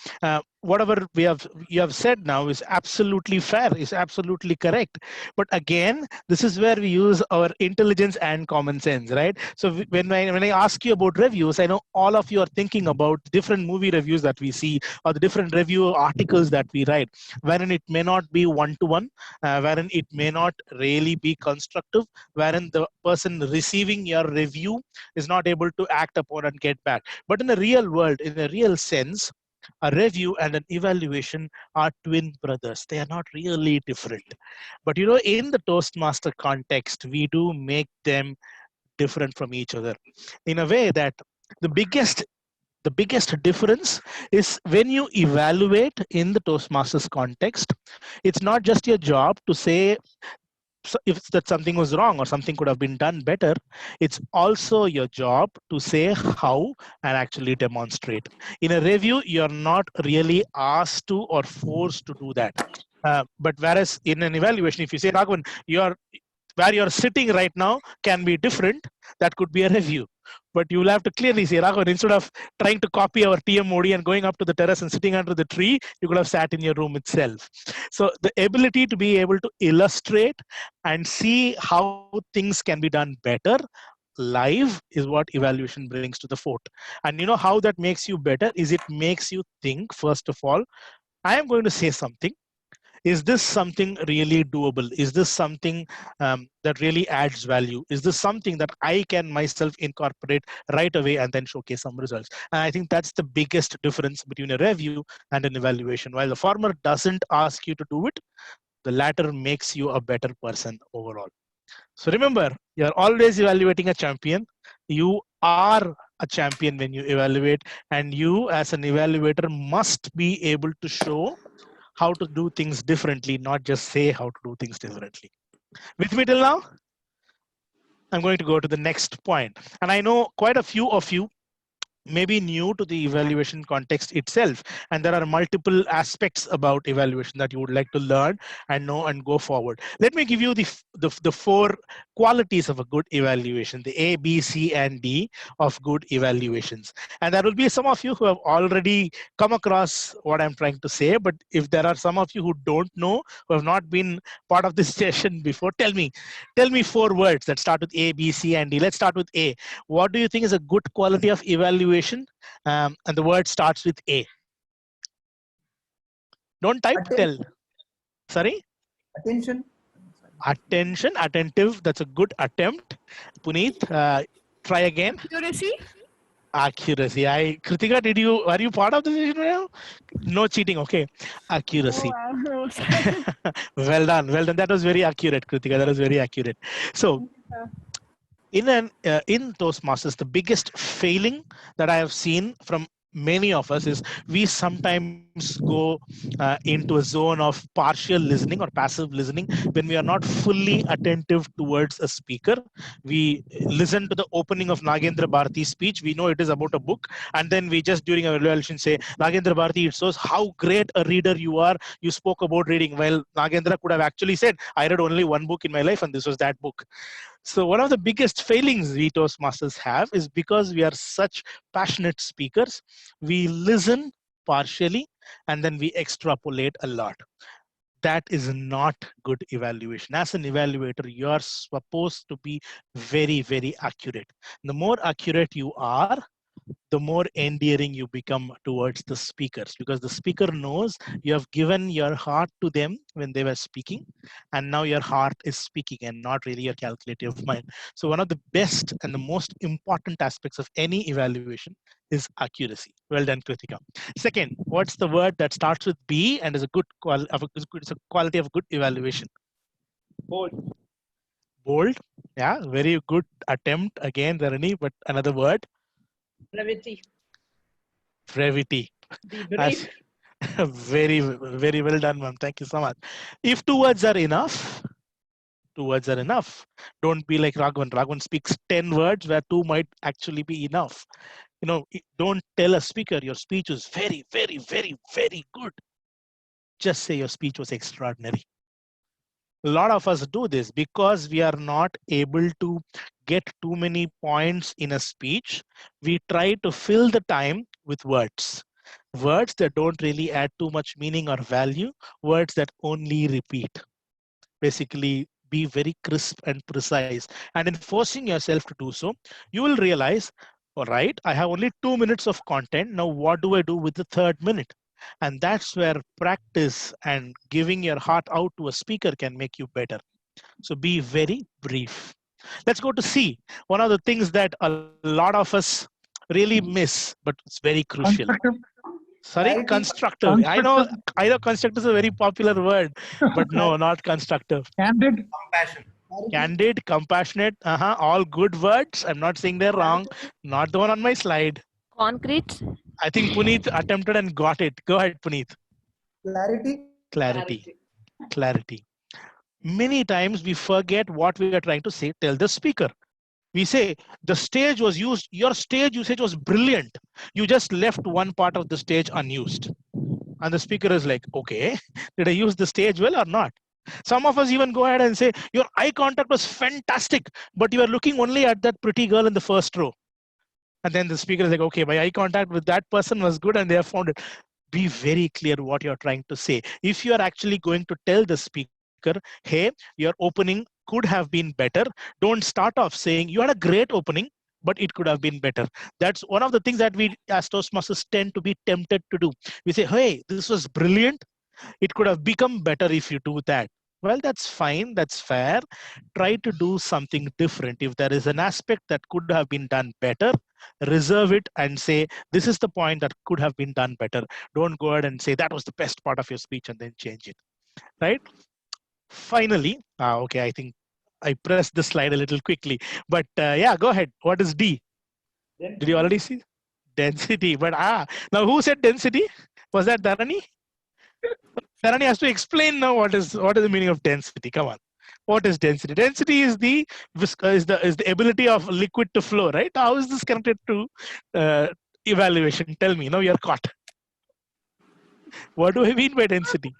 whatever you have said now is absolutely fair, is absolutely correct. But again, this is where we use our intelligence and common sense, right? So when I ask you about reviews, I know all of you are thinking about different movie reviews that we see, or the different review articles that we write, wherein it may not be one-to-one, wherein it may not really be constructive, wherein the person receiving your review is not able to act upon and get back. But in the real world, in a real sense, a review and an evaluation are twin brothers. They are not really different. But in the Toastmaster context, we do make them different from each other in a way that the biggest difference is when you evaluate in the Toastmasters context, it's not just your job to say if that something was wrong or something could have been done better. It's also your job to say how and actually demonstrate. In a review, you're not really asked to or forced to do that. But whereas in an evaluation, if you say, Raghavan, where you're sitting right now can be different, that could be a review. But you will have to clearly say, Raghavan, instead of trying to copy our TMOD and going up to the terrace and sitting under the tree, you could have sat in your room itself. So the ability to be able to illustrate and see how things can be done better live is what evaluation brings to the fore. And how that makes you better is it makes you think, first of all, I am going to say something. Is this something really doable? Is this something that really adds value? Is this something that I can myself incorporate right away and then showcase some results? And I think that's the biggest difference between a review and an evaluation. While the former doesn't ask you to do it, the latter makes you a better person overall. So remember, you're always evaluating a champion. You are a champion when you evaluate, and you as an evaluator must be able to show how to do things differently, not just say how to do things differently. With me till now? I'm going to go to the next point. And I know quite a few of you may be new to the evaluation context itself, and there are multiple aspects about evaluation that you would like to learn and know and go forward. Let me give you the four qualities of a good evaluation, the A, B, C, and D of good evaluations. And there will be some of you who have already come across what I'm trying to say, but if there are some of you who don't know, who have not been part of this session before, tell me four words that start with A, B, C, and D. Let's start with A. What do you think is a good quality of evaluation? And the word starts with A. Don't type, tell. Sorry? Attention. Attention, attentive. That's a good attempt. Puneet, try again. Accuracy. Accuracy. Kritika, are you part of the session now? No cheating, okay. Accuracy. Oh, Well done. That was very accurate, Kritika. That was very accurate. So, in Toastmasters, the biggest failing that I have seen from many of us is we sometimes go into a zone of partial listening or passive listening when we are not fully attentive towards a speaker. We listen to the opening of Nagendra Bharati's speech. We know it is about a book, and then we just during our evaluation say, Nagendra Bharati, it shows how great a reader you are. You spoke about reading. Well, Nagendra could have actually said, I read only one book in my life, and this was that book. So one of the biggest failings we Toastmasters have is because we are such passionate speakers, we listen partially and then we extrapolate a lot. That is not good evaluation. As an evaluator, you are supposed to be very, very accurate. The more accurate you are, the more endearing you become towards the speakers, because the speaker knows you have given your heart to them when they were speaking, and now your heart is speaking and not really your calculative mind. So one of the best and the most important aspects of any evaluation is accuracy. Well done, Kritika. Second, what's the word that starts with B and is a good it's a quality of good evaluation? Bold. Bold. Yeah, very good attempt again, Dharani, but another word. Brevity. Brevity. Be brief. Very, very well done, ma'am. Thank you so much. If 2 words are enough, 2 words are enough. Don't be like Raghavan. Raghavan speaks 10 words where 2 might actually be enough. Don't tell a speaker your speech was very, very, very, very good. Just say your speech was extraordinary. A lot of us do this because we are not able to get too many points in a speech. We try to fill the time with words. Words that don't really add too much meaning or value, words that only repeat. Basically, be very crisp and precise. And in forcing yourself to do so, you will realize, all right, I have only 2 minutes of content. Now, what do I do with the third minute? And that's where practice and giving your heart out to a speaker can make you better. So be very brief. Let's go to C. One of the things that a lot of us really miss, but it's very crucial. Constructive. Sorry, Clarity. constructive. Constructive. I know constructive is a very popular word, but no, not constructive. Candid. Compassion. Candid, compassionate, all good words. I'm not saying they're wrong. Not the one on my slide. Concrete. I think Puneet attempted and got it. Go ahead, Puneet. Clarity. Clarity. Clarity. Many times we forget what we are trying to say, tell the speaker. We say the stage was used, your stage usage was brilliant. You just left one part of the stage unused. And the speaker is like, okay, did I use the stage well or not? Some of us even go ahead and say, your eye contact was fantastic, but you are looking only at that pretty girl in the first row. And then the speaker is like, okay, my eye contact with that person was good and they have found it. Be very clear what you're trying to say. If you are actually going to tell the speaker, hey, your opening could have been better, don't start off saying you had a great opening, but it could have been better. That's one of the things that we as Toastmasters tend to be tempted to do. We say, hey, this was brilliant. It could have become better if you do that. Well, that's fine. That's fair. Try to do something different. If there is an aspect that could have been done better, reserve it and say, this is the point that could have been done better. Don't go ahead and say that was the best part of your speech and then change it. Right? Finally, okay, I think I pressed the slide a little quickly, but yeah, go ahead. What is D? Density. Did you already see? Density, but now who said density? Was that Dharani? Dharani has to explain now what is the meaning of density. Come on. What is density? Density is the ability of liquid to flow, right? How is this connected to evaluation? Tell me. Now you're caught. What do I mean by density?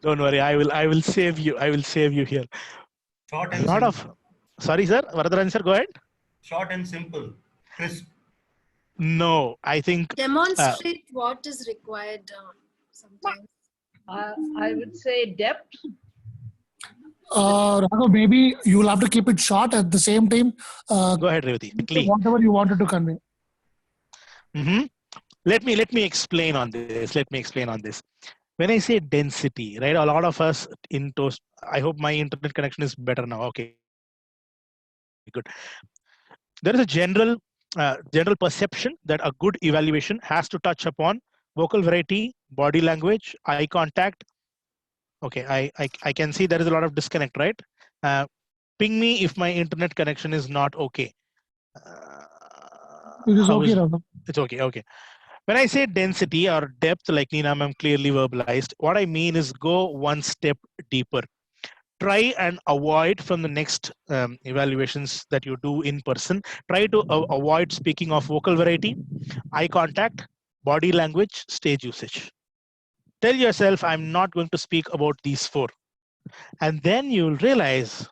Don't worry, I will save you. I will save you here. Short A and lot simple. of sorry, sir. Varadarajan sir, go ahead. Short and simple. Crisp. No, I think Demonstrate what is required sometimes. I would say depth. Raghav, maybe you will have to keep it short at the same time. Go ahead, Revati. Quickly. Whatever you wanted to convey. Mm-hmm. Let me explain on this. Let me explain on this. When I say density, right? A lot of us in Toast. I hope my internet connection is better now. Okay, good. There is a general perception that a good evaluation has to touch upon vocal variety, body language, eye contact. Okay, I can see there is a lot of disconnect, right? Ping me if my internet connection is not okay. It is okay, Raghav. It's okay. Okay. When I say density or depth, like Nina ma'am clearly verbalized, what I mean is go one step deeper. Try and avoid from the next evaluations that you do in person. Try to avoid speaking of vocal variety, eye contact, body language, stage usage. Tell yourself, I'm not going to speak about these four. And then you'll realize,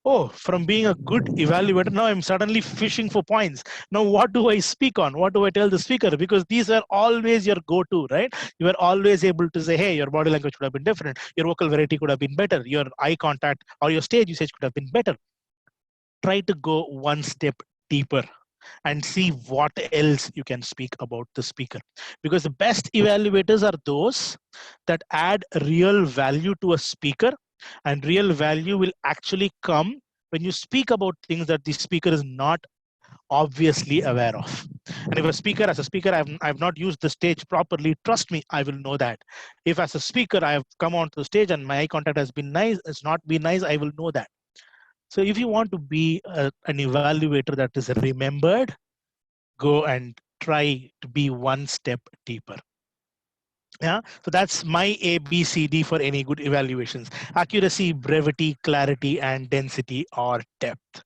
oh, from being a good evaluator, now I'm suddenly fishing for points. Now, what do I speak on? What do I tell the speaker? Because these are always your go-to, right? You are always able to say, hey, your body language could have been different. Your vocal variety could have been better. Your eye contact or your stage usage could have been better. Try to go one step deeper and see what else you can speak about the speaker. Because the best evaluators are those that add real value to a speaker, and real value will actually come when you speak about things that the speaker is not obviously aware of. And if a speaker, as a speaker, I've not used the stage properly, trust me, I will know that. If as a speaker, I have come onto the stage and my eye contact has been nice, it's not been nice, I will know that. So if you want to be an evaluator that is remembered, go and try to be one step deeper. Yeah, so that's my ABCD for any good evaluations: accuracy, brevity, clarity, and density or depth.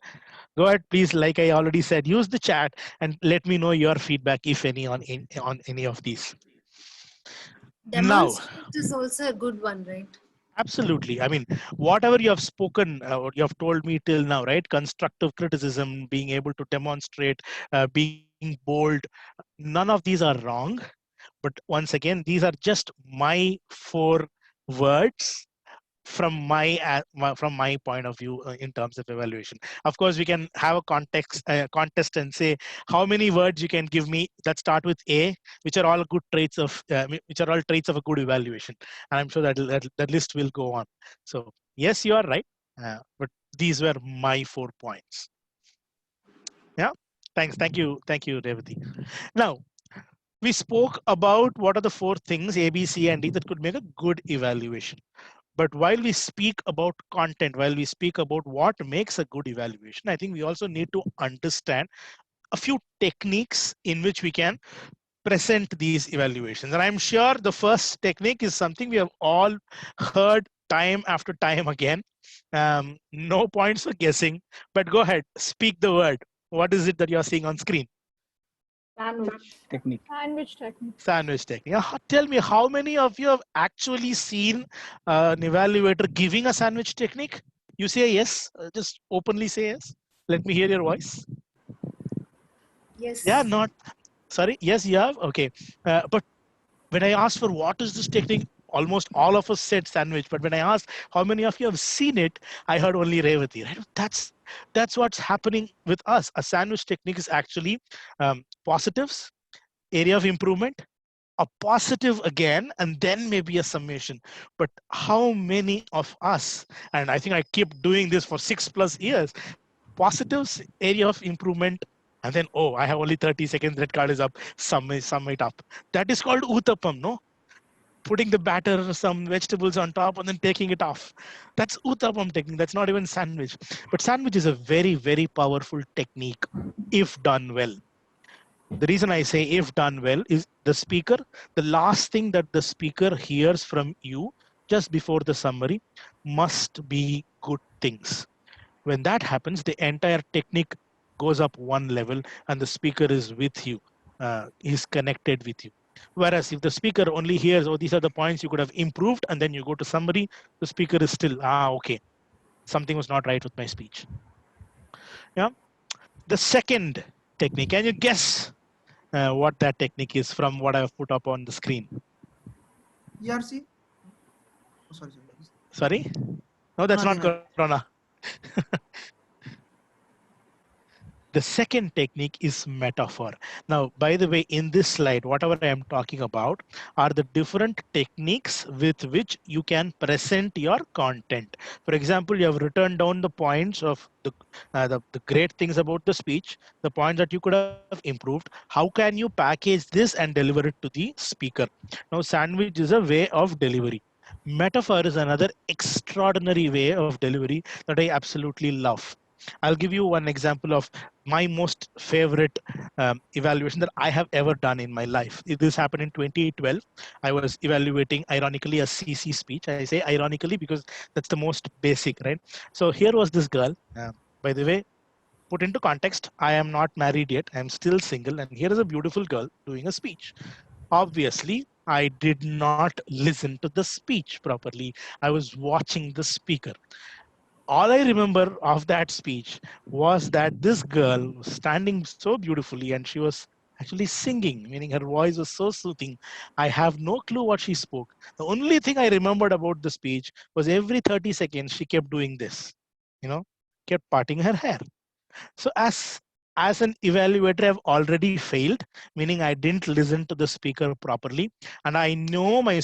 Go ahead, please. Like I already said, use the chat and let me know your feedback, if any, on any of these. Now, Demonstrate is also a good one, right? absolutely. I mean, whatever you have spoken, what you have told me till now, right? Constructive criticism, being able to demonstrate, being able to being bold. None of these are wrong. But once again, these are just my 4 words from my point of view in terms of evaluation. Of course, we can have a contest and say how many words you can give me that start with A, which are all good traits of which are all traits of a good evaluation. And I'm sure that list will go on. So yes, you are right. But these were my 4 points. Yeah. Thanks. Thank you, Revati. Now, we spoke about what are the 4 things A, B, C, and D that could make a good evaluation. But while we speak about content, while we speak about what makes a good evaluation, I think we also need to understand a few techniques in which we can present these evaluations. And I'm sure the first technique is something we have all heard time after time again. No points for guessing, but go ahead, speak the word. What is it that you're seeing on screen? Sandwich technique. Sandwich technique. Sandwich technique. Tell me, how many of you have actually seen an evaluator giving a sandwich technique? You say yes. Just openly say yes. Let me hear your voice. Yes. Yeah, not. Sorry. Yes, you have. Okay. But when I asked for what is this technique, almost all of us said sandwich. But when I asked how many of you have seen it, I heard only Revati. Right? That's what's happening with us. A sandwich technique is actually positives, area of improvement, a positive again, and then maybe a summation. But how many of us, and I think I keep doing this for 6+ years, positives, area of improvement, and then, oh, I have only 30 seconds, that card is up, sum it up. That is called uttapam, no? Putting the batter, some vegetables on top, and then taking it off. That's uttapam technique. That's not even sandwich. But sandwich is a very, very powerful technique if done well. The reason I say if done well is the speaker, the last thing that the speaker hears from you just before the summary must be good things. When that happens, the entire technique goes up one level and the speaker is with you, is connected with you. Whereas if the speaker only hears, oh, these are the points you could have improved, and then you go to summary, the speaker is still, okay, something was not right with my speech. Yeah. The second technique, can you guess what that technique is from what I've put up on the screen? ERC? Oh, Sorry? No, that's Nothing, not Corona. The second technique is metaphor. Now, by the way, in this slide, whatever I am talking about are the different techniques with which you can present your content. For example, you have written down the points of the great things about the speech, the points that you could have improved. How can you package this and deliver it to the speaker? Now, sandwich is a way of delivery. Metaphor is another extraordinary way of delivery that I absolutely love. I'll give you one example of my most favorite evaluation that I have ever done in my life. This happened in 2012. I was evaluating, ironically, a CC speech. I say ironically because that's the most basic, right? So here was this girl. By the way, put into context, I am not married yet. I'm still single. And here is a beautiful girl doing a speech. Obviously, I did not listen to the speech properly. I was watching the speaker. All I remember of that speech was that this girl was standing so beautifully and she was actually singing, meaning her voice was so soothing. I have no clue what she spoke. The only thing I remembered about the speech was every 30 seconds she kept doing this, kept parting her hair. So as an evaluator, I've already failed, meaning I didn't listen to the speaker properly, and I know my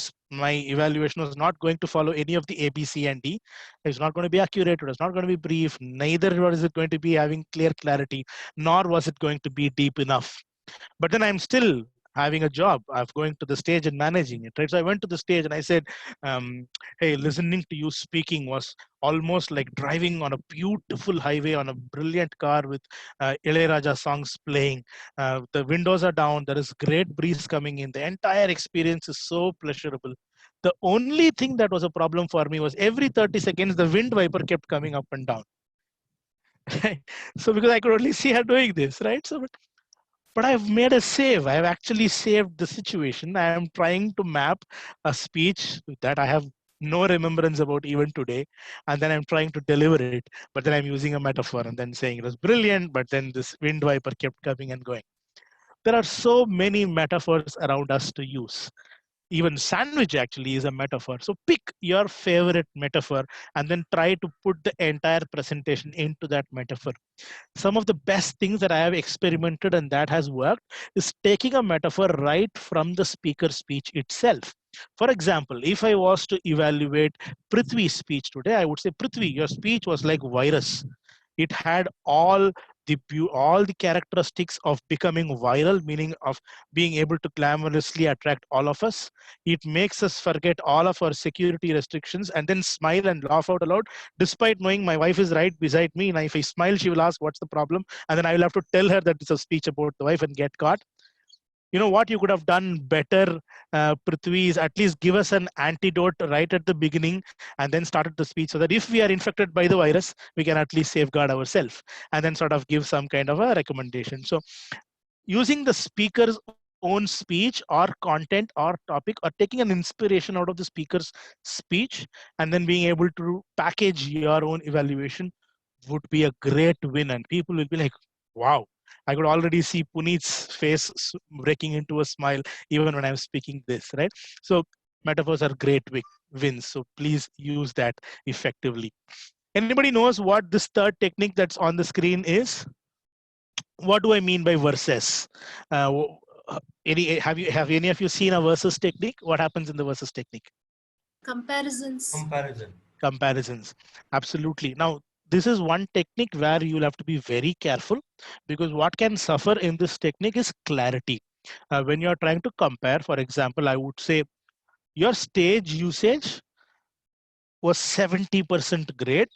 evaluation was not going to follow any of the A, B, C, and D. It's not going to be accurate. It was not going to be brief. Neither was it going to be having clear clarity, nor was it going to be deep enough. But then I'm still having a job. I'm going to the stage and managing it, right? So I went to the stage and I said, hey, listening to you speaking was almost like driving on a beautiful highway on a brilliant car with Ilayaraja songs playing. The windows are down. There is great breeze coming in. The entire experience is so pleasurable. The only thing that was a problem for me was every 30 seconds, the wind viper kept coming up and down. So because I could only see her doing this, right? But I've made a save. I've actually saved the situation. I am trying to map a speech that I have no remembrance about even today. And then I'm trying to deliver it. But then I'm using a metaphor and then saying it was brilliant. But then this wind viper kept coming and going. There are so many metaphors around us to use. Even sandwich actually is a metaphor. So pick your favorite metaphor and then try to put the entire presentation into that metaphor. Some of the best things that I have experimented and that has worked is taking a metaphor right from the speaker's speech itself. For example, if I was to evaluate Prithvi's speech today, I would say, Prithvi, your speech was like virus. It had all the characteristics of becoming viral, meaning of being able to glamorously attract all of us. It makes us forget all of our security restrictions and then smile and laugh out aloud, despite knowing my wife is right beside me. And if I smile, she will ask, what's the problem? And then I will have to tell her that it's a speech about the wife and get caught. You know what you could have done better, Prithvi, is at least give us an antidote right at the beginning and then started the speech so that if we are infected by the virus, we can at least safeguard ourselves and then sort of give some kind of a recommendation. So using the speaker's own speech or content or topic or taking an inspiration out of the speaker's speech and then being able to package your own evaluation would be a great win. And people will be like, wow, I could already see Puneet's face breaking into a smile even when I'm speaking this, right? So metaphors are great wins. So please use that effectively. Anybody knows what this third technique that's on the screen is? What do I mean by versus? Have any of you seen a versus technique? What happens in the versus technique? Comparisons. Comparisons. Absolutely. Now, this is one technique where you'll have to be very careful, because what can suffer in this technique is clarity. When you're trying to compare, for example, I would say your stage usage was 70% great.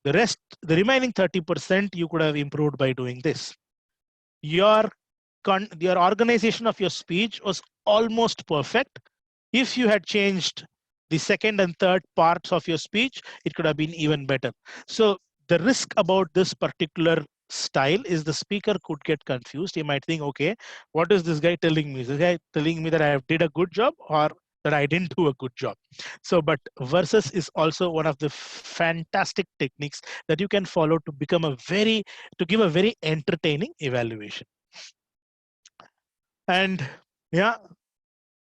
The remaining 30% you could have improved by doing this. Your organization of your speech was almost perfect. If you had changed the second and third parts of your speech, it could have been even better. So the risk about this particular style is the speaker could get confused. He might think, okay, what is this guy telling me? Is this guy telling me that I did a good job or that I didn't do a good job? So, but versus is also one of the fantastic techniques that you can follow to give a very entertaining evaluation. And yeah,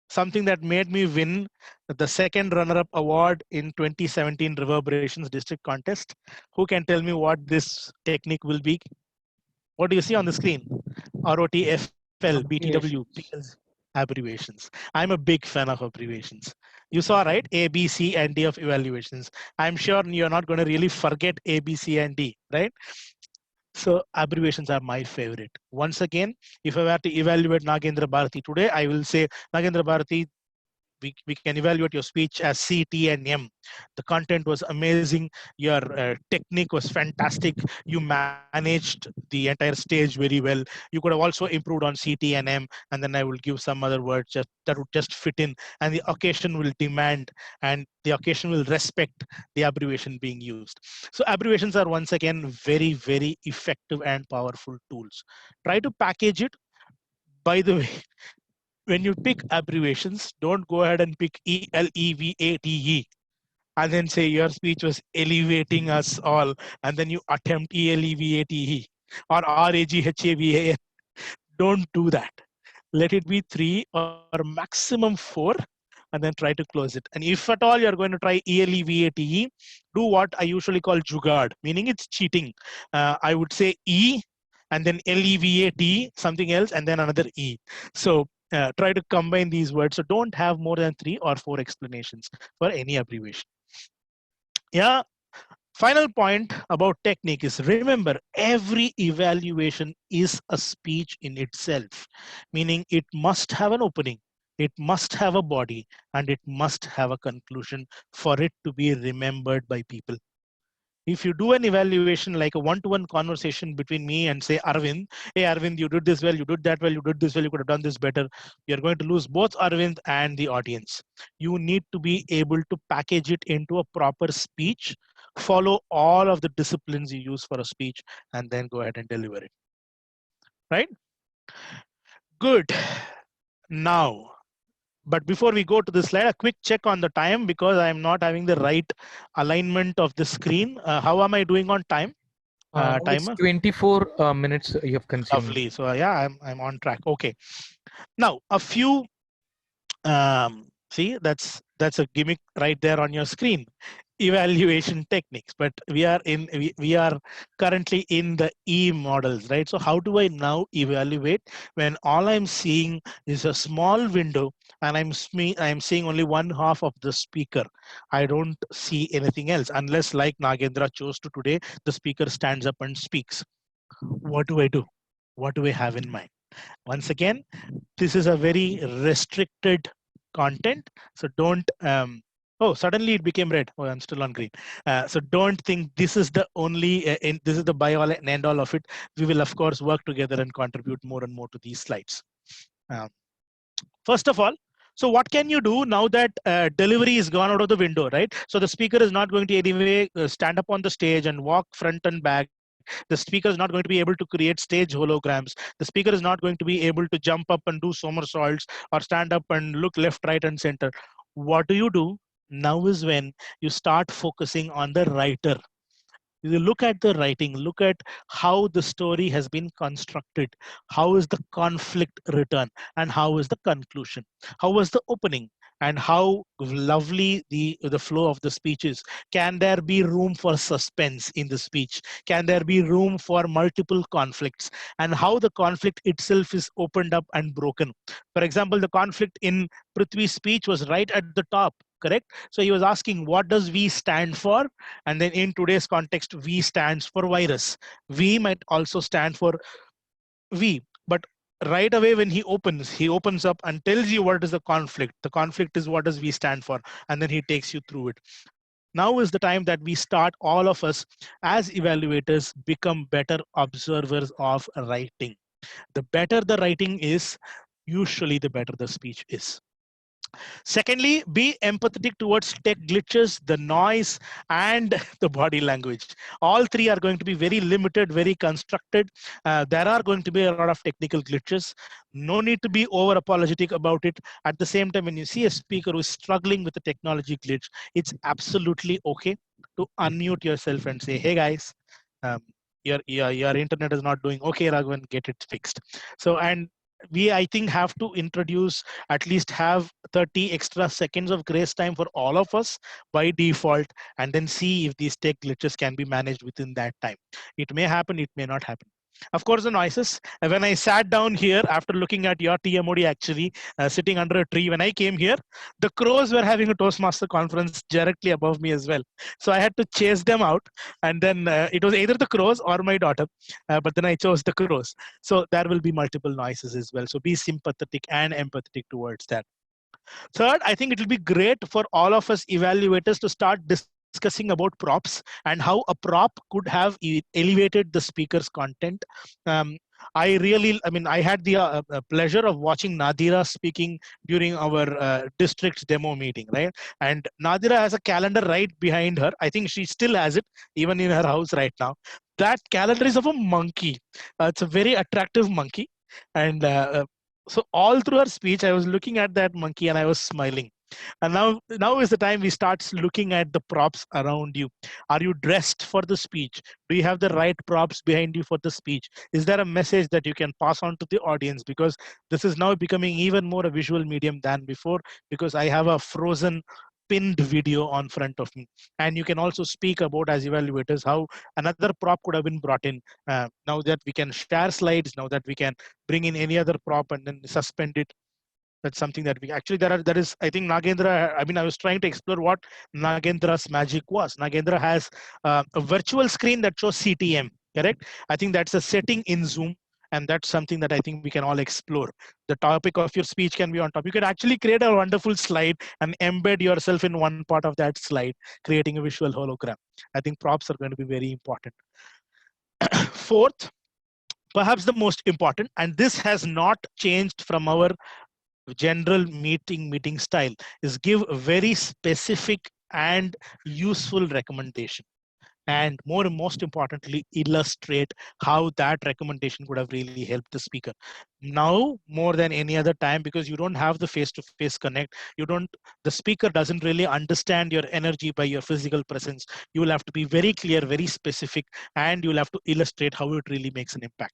something that made me win the second runner-up award in 2017 Reverberations District Contest. Who can tell me what this technique will be? What do you see on the screen? ROTFL, BTW, PLs, abbreviations. I'm a big fan of abbreviations. You saw, right? A, B, C, and D of evaluations. I'm sure you're not going to really forget A, B, C, and D, right? So abbreviations are my favorite. Once again, if I were to evaluate Nagendra Bharati today, I will say, Nagendra Bharati, we can evaluate your speech as CTM. The content was amazing. Your technique was fantastic. You managed the entire stage very well. You could have also improved on CTM, and then I will give some other words that would just fit in, and the occasion will demand, and the occasion will respect the abbreviation being used. So abbreviations are once again very, very effective and powerful tools. Try to package it. By the way, when you pick abbreviations, don't go ahead and pick ELEVATE and then say your speech was elevating us all, and then you attempt ELEVATE or RAGHAVA. Don't do that. Let it be 3 or maximum 4, and then try to close it. And if at all you're going to try ELEVATE, do what I usually call jugad, meaning it's cheating. I would say E and then LEVAT, something else, and then another E. So try to combine these words. So don't have more than 3 or 4 explanations for any abbreviation. Yeah. Final point about technique is, remember, every evaluation is a speech in itself, meaning it must have an opening, it must have a body, and it must have a conclusion for it to be remembered by people. If you do an evaluation like a one-to-one conversation between me and say Arvind, hey Arvind, you did this well, you did that well, you did this well, you could have done this better, you're going to lose both Arvind and the audience. You need to be able to package it into a proper speech, follow all of the disciplines you use for a speech, and then go ahead and deliver it. Right? Good. Now, but before we go to the slide, a quick check on the time, because I'm not having the right alignment of the screen. How am I doing on time? It's Timer? 24 minutes you have consumed. Lovely. So yeah, I'm on track. Okay. Now a few see, that's a gimmick right there on your screen, evaluation techniques. But we are currently in the E models, right? So how do I now evaluate when all I'm seeing is a small window and I'm seeing only one half of the speaker? I don't see anything else unless, like Nagendra chose to today, the speaker stands up and speaks. What do I do? What do I have in mind? Once again, this is a very restricted content, so don't oh, suddenly it became red. Oh, I'm still on green. So don't think this is the only this is the buy all and end all of it. We will of course work together and contribute more and more to these slides. um, First of all, so what can you do now that delivery is gone out of the window, right? So the speaker is not going to anyway stand up on the stage and walk front and back. The speaker is not going to be able to create stage holograms. The speaker is not going to be able to jump up and do somersaults or stand up and look left, right, and center. What do you do? Now is when you start focusing on the writer. You look at the writing, look at how the story has been constructed, how is the conflict written, and how is the conclusion, how was the opening, and how lovely the flow of the speech is. Can there be room for suspense in the speech? Can there be room for multiple conflicts, and how the conflict itself is opened up and broken? For example, the conflict in Prithvi's speech was right at the top, correct? So he was asking, what does V stand for? And then in today's context, V stands for virus. V might also stand for V, but right away when he opens up and tells you what is the conflict. The conflict is what does V stand for, and then he takes you through it. Now is the time that we start, all of us as evaluators become better observers of writing. The better the writing is, usually the better the speech is. Secondly, be empathetic towards tech glitches, the noise, and the body language. All three are going to be very limited, very constructed. There are going to be a lot of technical glitches. No need to be over apologetic about it. At the same time, when you see a speaker who is struggling with a technology glitch, it's absolutely okay to unmute yourself and say, hey guys, um, your internet is not doing okay, Raghavan, get it fixed. So, and we, I think, have to introduce, at least have 30 extra seconds of grace time for all of us by default, and then see if these tech glitches can be managed within that time. It may happen, it may not happen. Of course, the noises. When I sat down here after looking at your TMOD, actually sitting under a tree, when I came here, the crows were having a Toastmaster conference directly above me as well. So I had to chase them out, and then it was either the crows or my daughter, but then I chose the crows. So there will be multiple noises as well. So be sympathetic and empathetic towards that. Third, I think it will be great for all of us evaluators to start discussing about props and how a prop could have elevated the speaker's content. Um, I had the pleasure of watching Nadira speaking during our district's demo meeting, right? And Nadira has a calendar right behind her. I think she still has it, even in her house right now. That calendar is of a monkey. It's a very attractive monkey. And so all through her speech, I was looking at that monkey and I was smiling. And now is the time we start looking at the props around you. Are you dressed for the speech? Do you have the right props behind you for the speech? Is there a message that you can pass on to the audience? Because this is now becoming even more a visual medium than before, because I have a frozen pinned video on front of me. And you can also speak about, as evaluators, how another prop could have been brought in. Now that we can share slides, now that we can bring in any other prop and then suspend it. That's something that we actually, there is, I think Nagendra, I was trying to explore what Nagendra's magic was. Nagendra has a virtual screen that shows CTM, correct? I think that's a setting in Zoom. And that's something that I think we can all explore. The topic of your speech can be on top. You can actually create a wonderful slide and embed yourself in one part of that slide, creating a visual hologram. I think props are going to be very important. Fourth, perhaps the most important, and this has not changed from our general meeting style, is give a very specific and useful recommendation. and most importantly, illustrate how that recommendation could have really helped the speaker. Now, more than any other time, because you don't have the face-to-face connect, the speaker doesn't really understand your energy by your physical presence. You will have to be very clear, very specific, and you'll have to illustrate how it really makes an impact.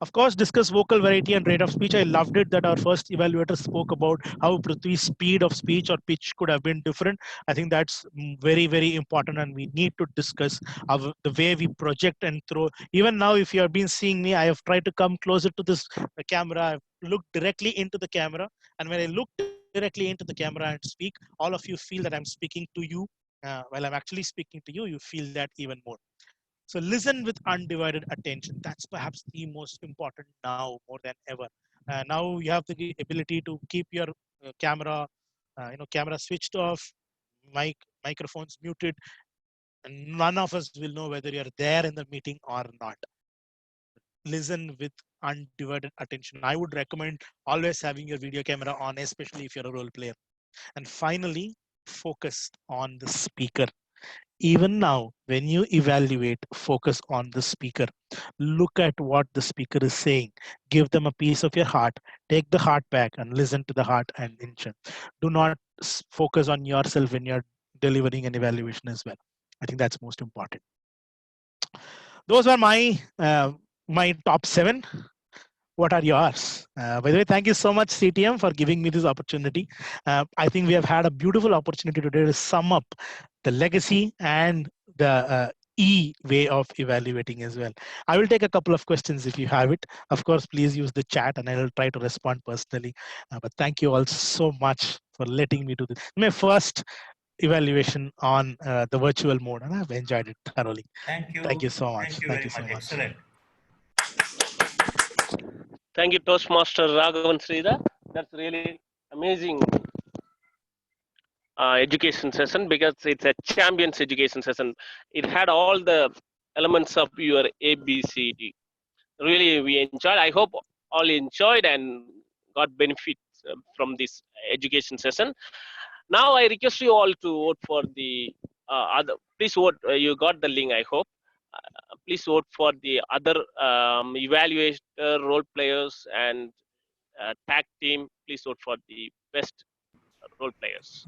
Of course, discuss vocal variety and rate of speech. I loved it that our first evaluator spoke about how Prithvi's speed of speech or pitch could have been different. I think that's very, very important, and we need to discuss the way we project and throw. Even now, if you have been seeing me, I have tried to come closer to this camera. I've looked directly into the camera, and when I look directly into the camera and speak, all of you feel that I'm speaking to you. While I'm actually speaking to you, you feel that even more. So listen with undivided attention. That's perhaps the most important now more than ever. Now you have the ability to keep your camera switched off, microphones muted, and none of us will know whether you're there in the meeting or not. Listen with undivided attention. I would recommend always having your video camera on, especially if you're a role player. And finally, focus on the speaker. Even now, when you evaluate, focus on the speaker. Look at what the speaker is saying. Give them a piece of your heart. Take the heart back and listen to the heart and intention. Do not focus on yourself when you're delivering an evaluation as well. I think that's most important. Those were my top 7. What are yours? By the way, thank you so much, CTM, for giving me this opportunity. I think we have had a beautiful opportunity today to sum up the legacy and the E way of evaluating as well. I will take a couple of questions if you have it. Of course, please use the chat and I will try to respond personally. But thank you all so much for letting me do this. My first evaluation on the virtual mode, and I've enjoyed it thoroughly. Thank you. Thank you so much. Thank you Thank very you so much. much. Excellent. Thank you, Toastmaster Raghavan Sridhar. That's really amazing education session because it's a champions education session. It had all the elements of your ABCD. Really, we enjoyed. I hope all enjoyed and got benefits from this education session. Now, I request you all to vote for the other. Please vote. You got the link, I hope. Please vote for the other evaluator, role players, and tag team. Please vote for the best role players.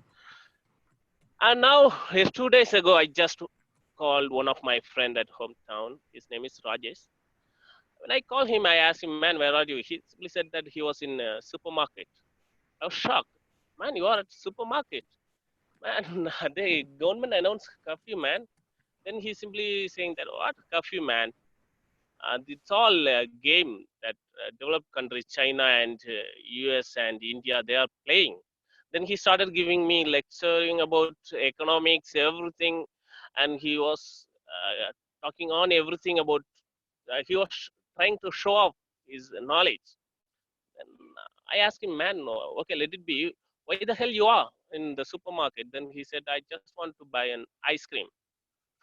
And now, 2 days ago, I just called one of my friend at hometown. His name is Rajesh. When I called him, I asked him, "Man, where are you?" He simply said that he was in a supermarket. I was shocked. "Man, you are at supermarket." "Man, the government announced curfew, man." Then he simply saying that, "What curfew, man? It's all a game that developed countries, China and US and India, they are playing." Then he started giving me lecturing about economics, everything, and he was talking on everything about. He was trying to show off his knowledge. And I asked him, "Man, no, okay, let it be. Why the hell you are in the supermarket?" Then he said, "I just want to buy an ice cream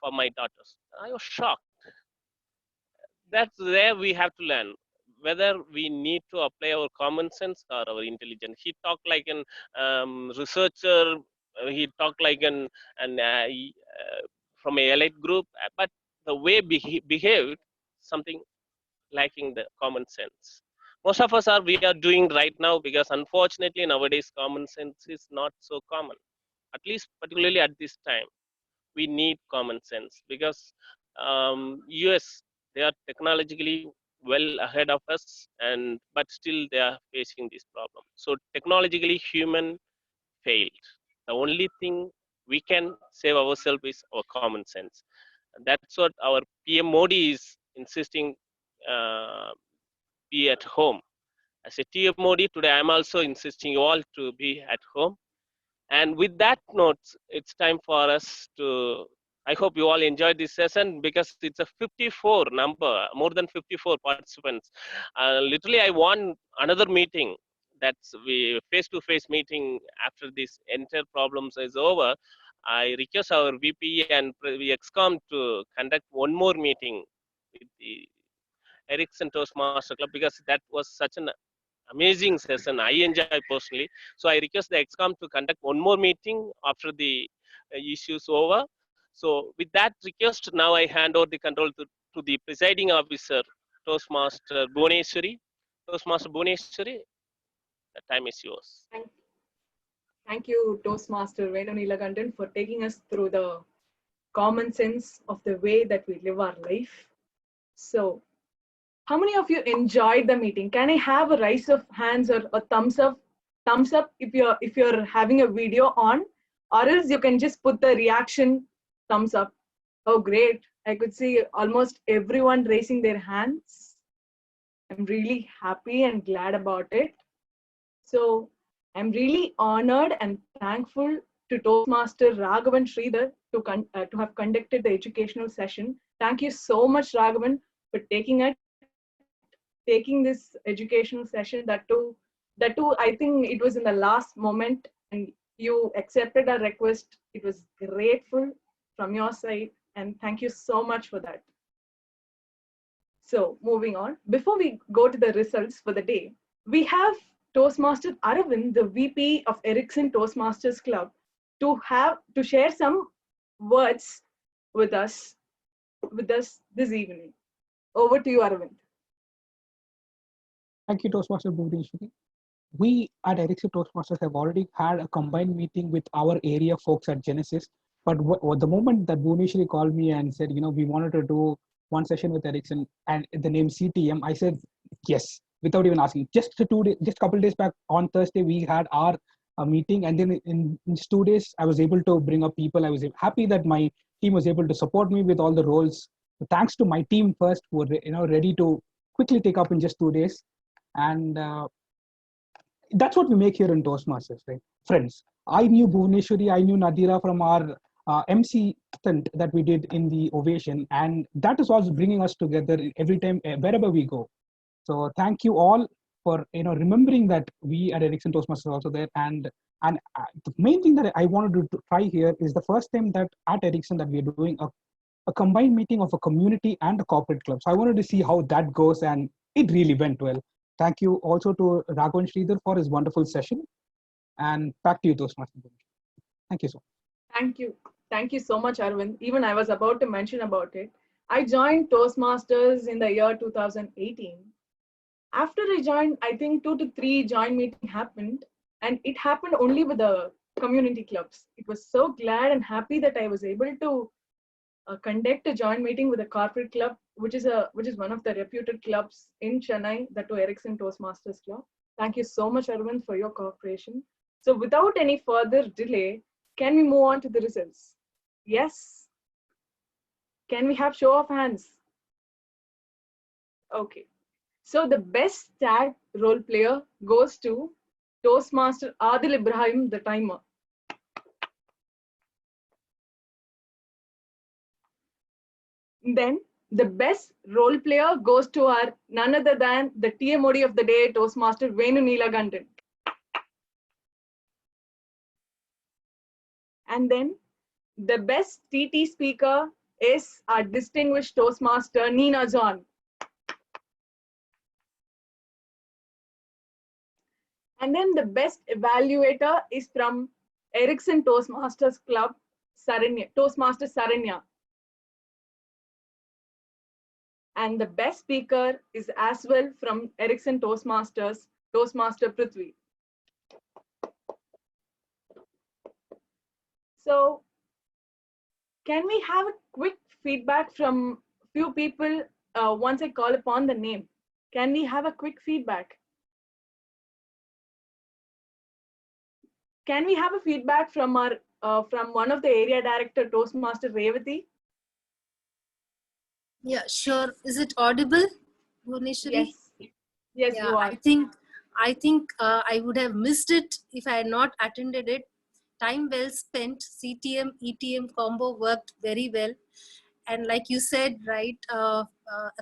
for my daughters." I was shocked. That's where we have to learn whether we need to apply our common sense or our intelligence. He talked like an researcher. He talked like from a elite group, but the way behaved something lacking the common sense. Most of us we are doing right now because unfortunately nowadays common sense is not so common. At least particularly at this time, we need common sense because US, they are technologically well ahead of us, and but still they are facing this problem. So technologically human failed. The only thing we can save ourselves is our common sense. And that's what our PM Modi is insisting, be at home. As a TM Modi, today I'm also insisting you all to be at home. And with that note, it's time for us to, I hope you all enjoyed this session because it's a 54 number, more than 54 participants. Literally, I want another meeting. That's we face-to-face meeting after this entire problems is over. I request our VP and XCOM to conduct one more meeting with the Ericsson Toastmaster Club because that was such an amazing session. I enjoy personally. So I request the XCOM to conduct one more meeting after the issues over. So with that request, now I hand over the control to the presiding officer, Toastmaster Bhuvaneshwari. Toastmaster Bhuvaneshwari, the time is yours. Thank you, Toastmaster Venu Neelakandan, for taking us through the common sense of the way that we live our life. So, how many of you enjoyed the meeting? Can I have a raise of hands or a thumbs up? Thumbs up if you're having a video on, or else you can just put the reaction thumbs up. Oh, great! I could see almost everyone raising their hands. I'm really happy and glad about it. So I'm really honored and thankful to Toastmaster Raghavan Sridhar to have conducted the educational session. Thank you so much, Raghavan, for taking this educational session. That too, I think it was in the last moment, and you accepted our request. It was grateful from your side, and thank you so much for that. So moving on, before we go to the results for the day, we have Toastmaster Aravind, the VP of Ericsson Toastmasters Club, to share some words with us this evening. Over to you, Aravind. Thank you, Toastmaster Bhuvaneshwari. We at Ericsson Toastmasters have already had a combined meeting with our area folks at Genesis. But the moment that Bhuvaneshwari called me and said, we wanted to do one session with Ericsson and the name CTM, I said yes, without even asking. Just a couple of days back on Thursday, we had our meeting, and then in 2 days, I was able to bring up people. I was happy that my team was able to support me with all the roles. Thanks to my team first, who were ready to quickly take up in just 2 days, and that's what we make here in Toastmasters, right, friends? I knew Bhuvaneshwari, I knew Nadira from our MC stunt that we did in the Ovation, and that is what's bringing us together every time, wherever we go. So thank you all for remembering that we at Ericsson Toastmasters are also there. And the main thing that I wanted to try here is the first time that at Ericsson that we are doing a combined meeting of a community and a corporate club. So I wanted to see how that goes, and it really went well. Thank you also to Raghavan Sridhar for his wonderful session. And back to you, Toastmasters. Thank you so much. Thank you. Thank you so much, Arvind. Even I was about to mention about it. I joined Toastmasters in the year 2018. After I joined, I think 2 to 3 joint meetings happened, and it happened only with the community clubs. It was so glad and happy that I was able to conduct a joint meeting with a corporate club, which is one of the reputed clubs in Chennai, the Ericsson Toastmasters Club. Thank you so much, Arvind, for your cooperation. So without any further delay, can we move on to the results? Yes. Can we have show of hands? Okay. So the best tag role player goes to Toastmaster Adil Ibrahim, the timer. Then the best role player goes to our none other than the TMOD of the day, Toastmaster Venu Neelakandan. And then the best TT speaker is our distinguished Toastmaster Nina John. And then the best evaluator is from Ericsson Toastmasters Club, Saranya, Toastmaster Saranya. And the best speaker is as well from Ericsson Toastmasters, Toastmaster Prithvi. So can we have a quick feedback from few people once I call upon the name? Can we have a quick feedback? Can we have a feedback from our from one of the area director, Toastmaster Revati? Yeah, sure. Is it audible, Bhuvaneshwari? Yes. Yes, yeah, you are. I think I would have missed it if I had not attended it. Time well spent. CTM-ETM combo worked very well. And like you said, right, a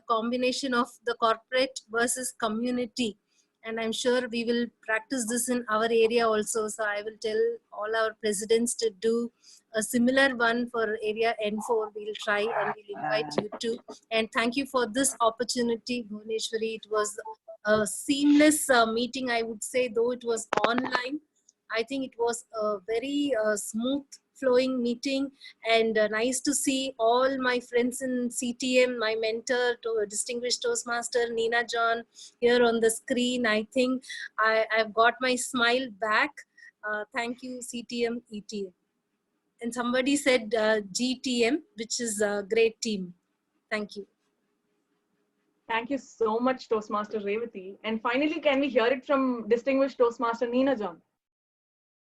combination of the corporate versus community. And I'm sure we will practice this in our area also. So I will tell all our presidents to do a similar one for area N4. We'll try and we'll invite you too. And thank you for this opportunity, Bhuvaneshwari. It was a seamless meeting, I would say, though it was online. I think it was a very smooth flowing meeting, and nice to see all my friends in CTM, my mentor, distinguished Toastmaster Nina John here on the screen. I think I've got my smile back. Thank you, CTM-ETM. And somebody said GTM, which is a great team. Thank you. Thank you so much, Toastmaster Revati. And finally, can we hear it from distinguished Toastmaster Nina John?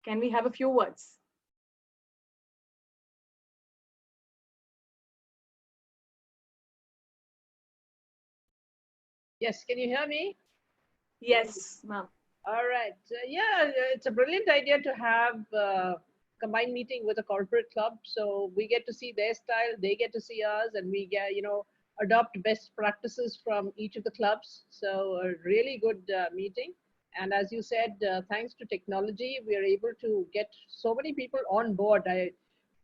Can we have a few words? Yes, can you hear me? Yes, ma'am. All right. Yeah, it's a brilliant idea to have a combined meeting with a corporate club. So we get to see their style, they get to see ours, and we get, adopt best practices from each of the clubs. So a really good meeting. And as you said, thanks to technology, we are able to get so many people on board.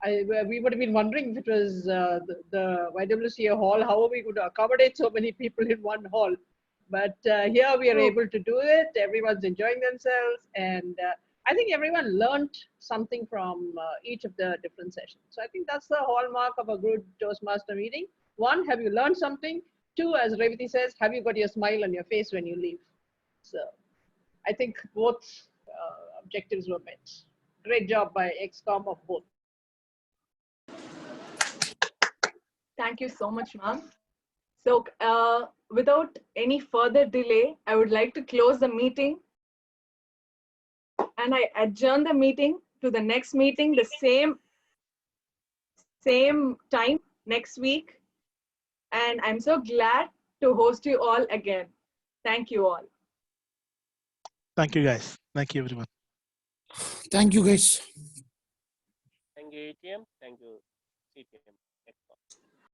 We would have been wondering if it was the YWCA hall, how are we going to accommodate so many people in one hall? But here we are able to do it. Everyone's enjoying themselves. And I think everyone learned something from each of the different sessions. So I think that's the hallmark of a good Toastmaster meeting. One, have you learned something? Two, as Revati says, have you got your smile on your face when you leave? So I think both objectives were met. Great job by XCOM of both. Thank you so much, ma'am. So without any further delay, I would like to close the meeting. And I adjourn the meeting to the next meeting, the same time next week. And I'm so glad to host you all again. Thank you all. Thank you, guys. Thank you, everyone. Thank you, guys. Thank you, ATM. Thank you, CTM.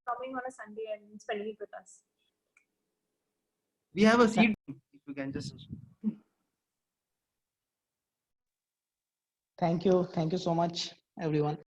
Coming on a Sunday and spending it with us. We have a seat. If you can just. Thank you. Thank you so much, everyone.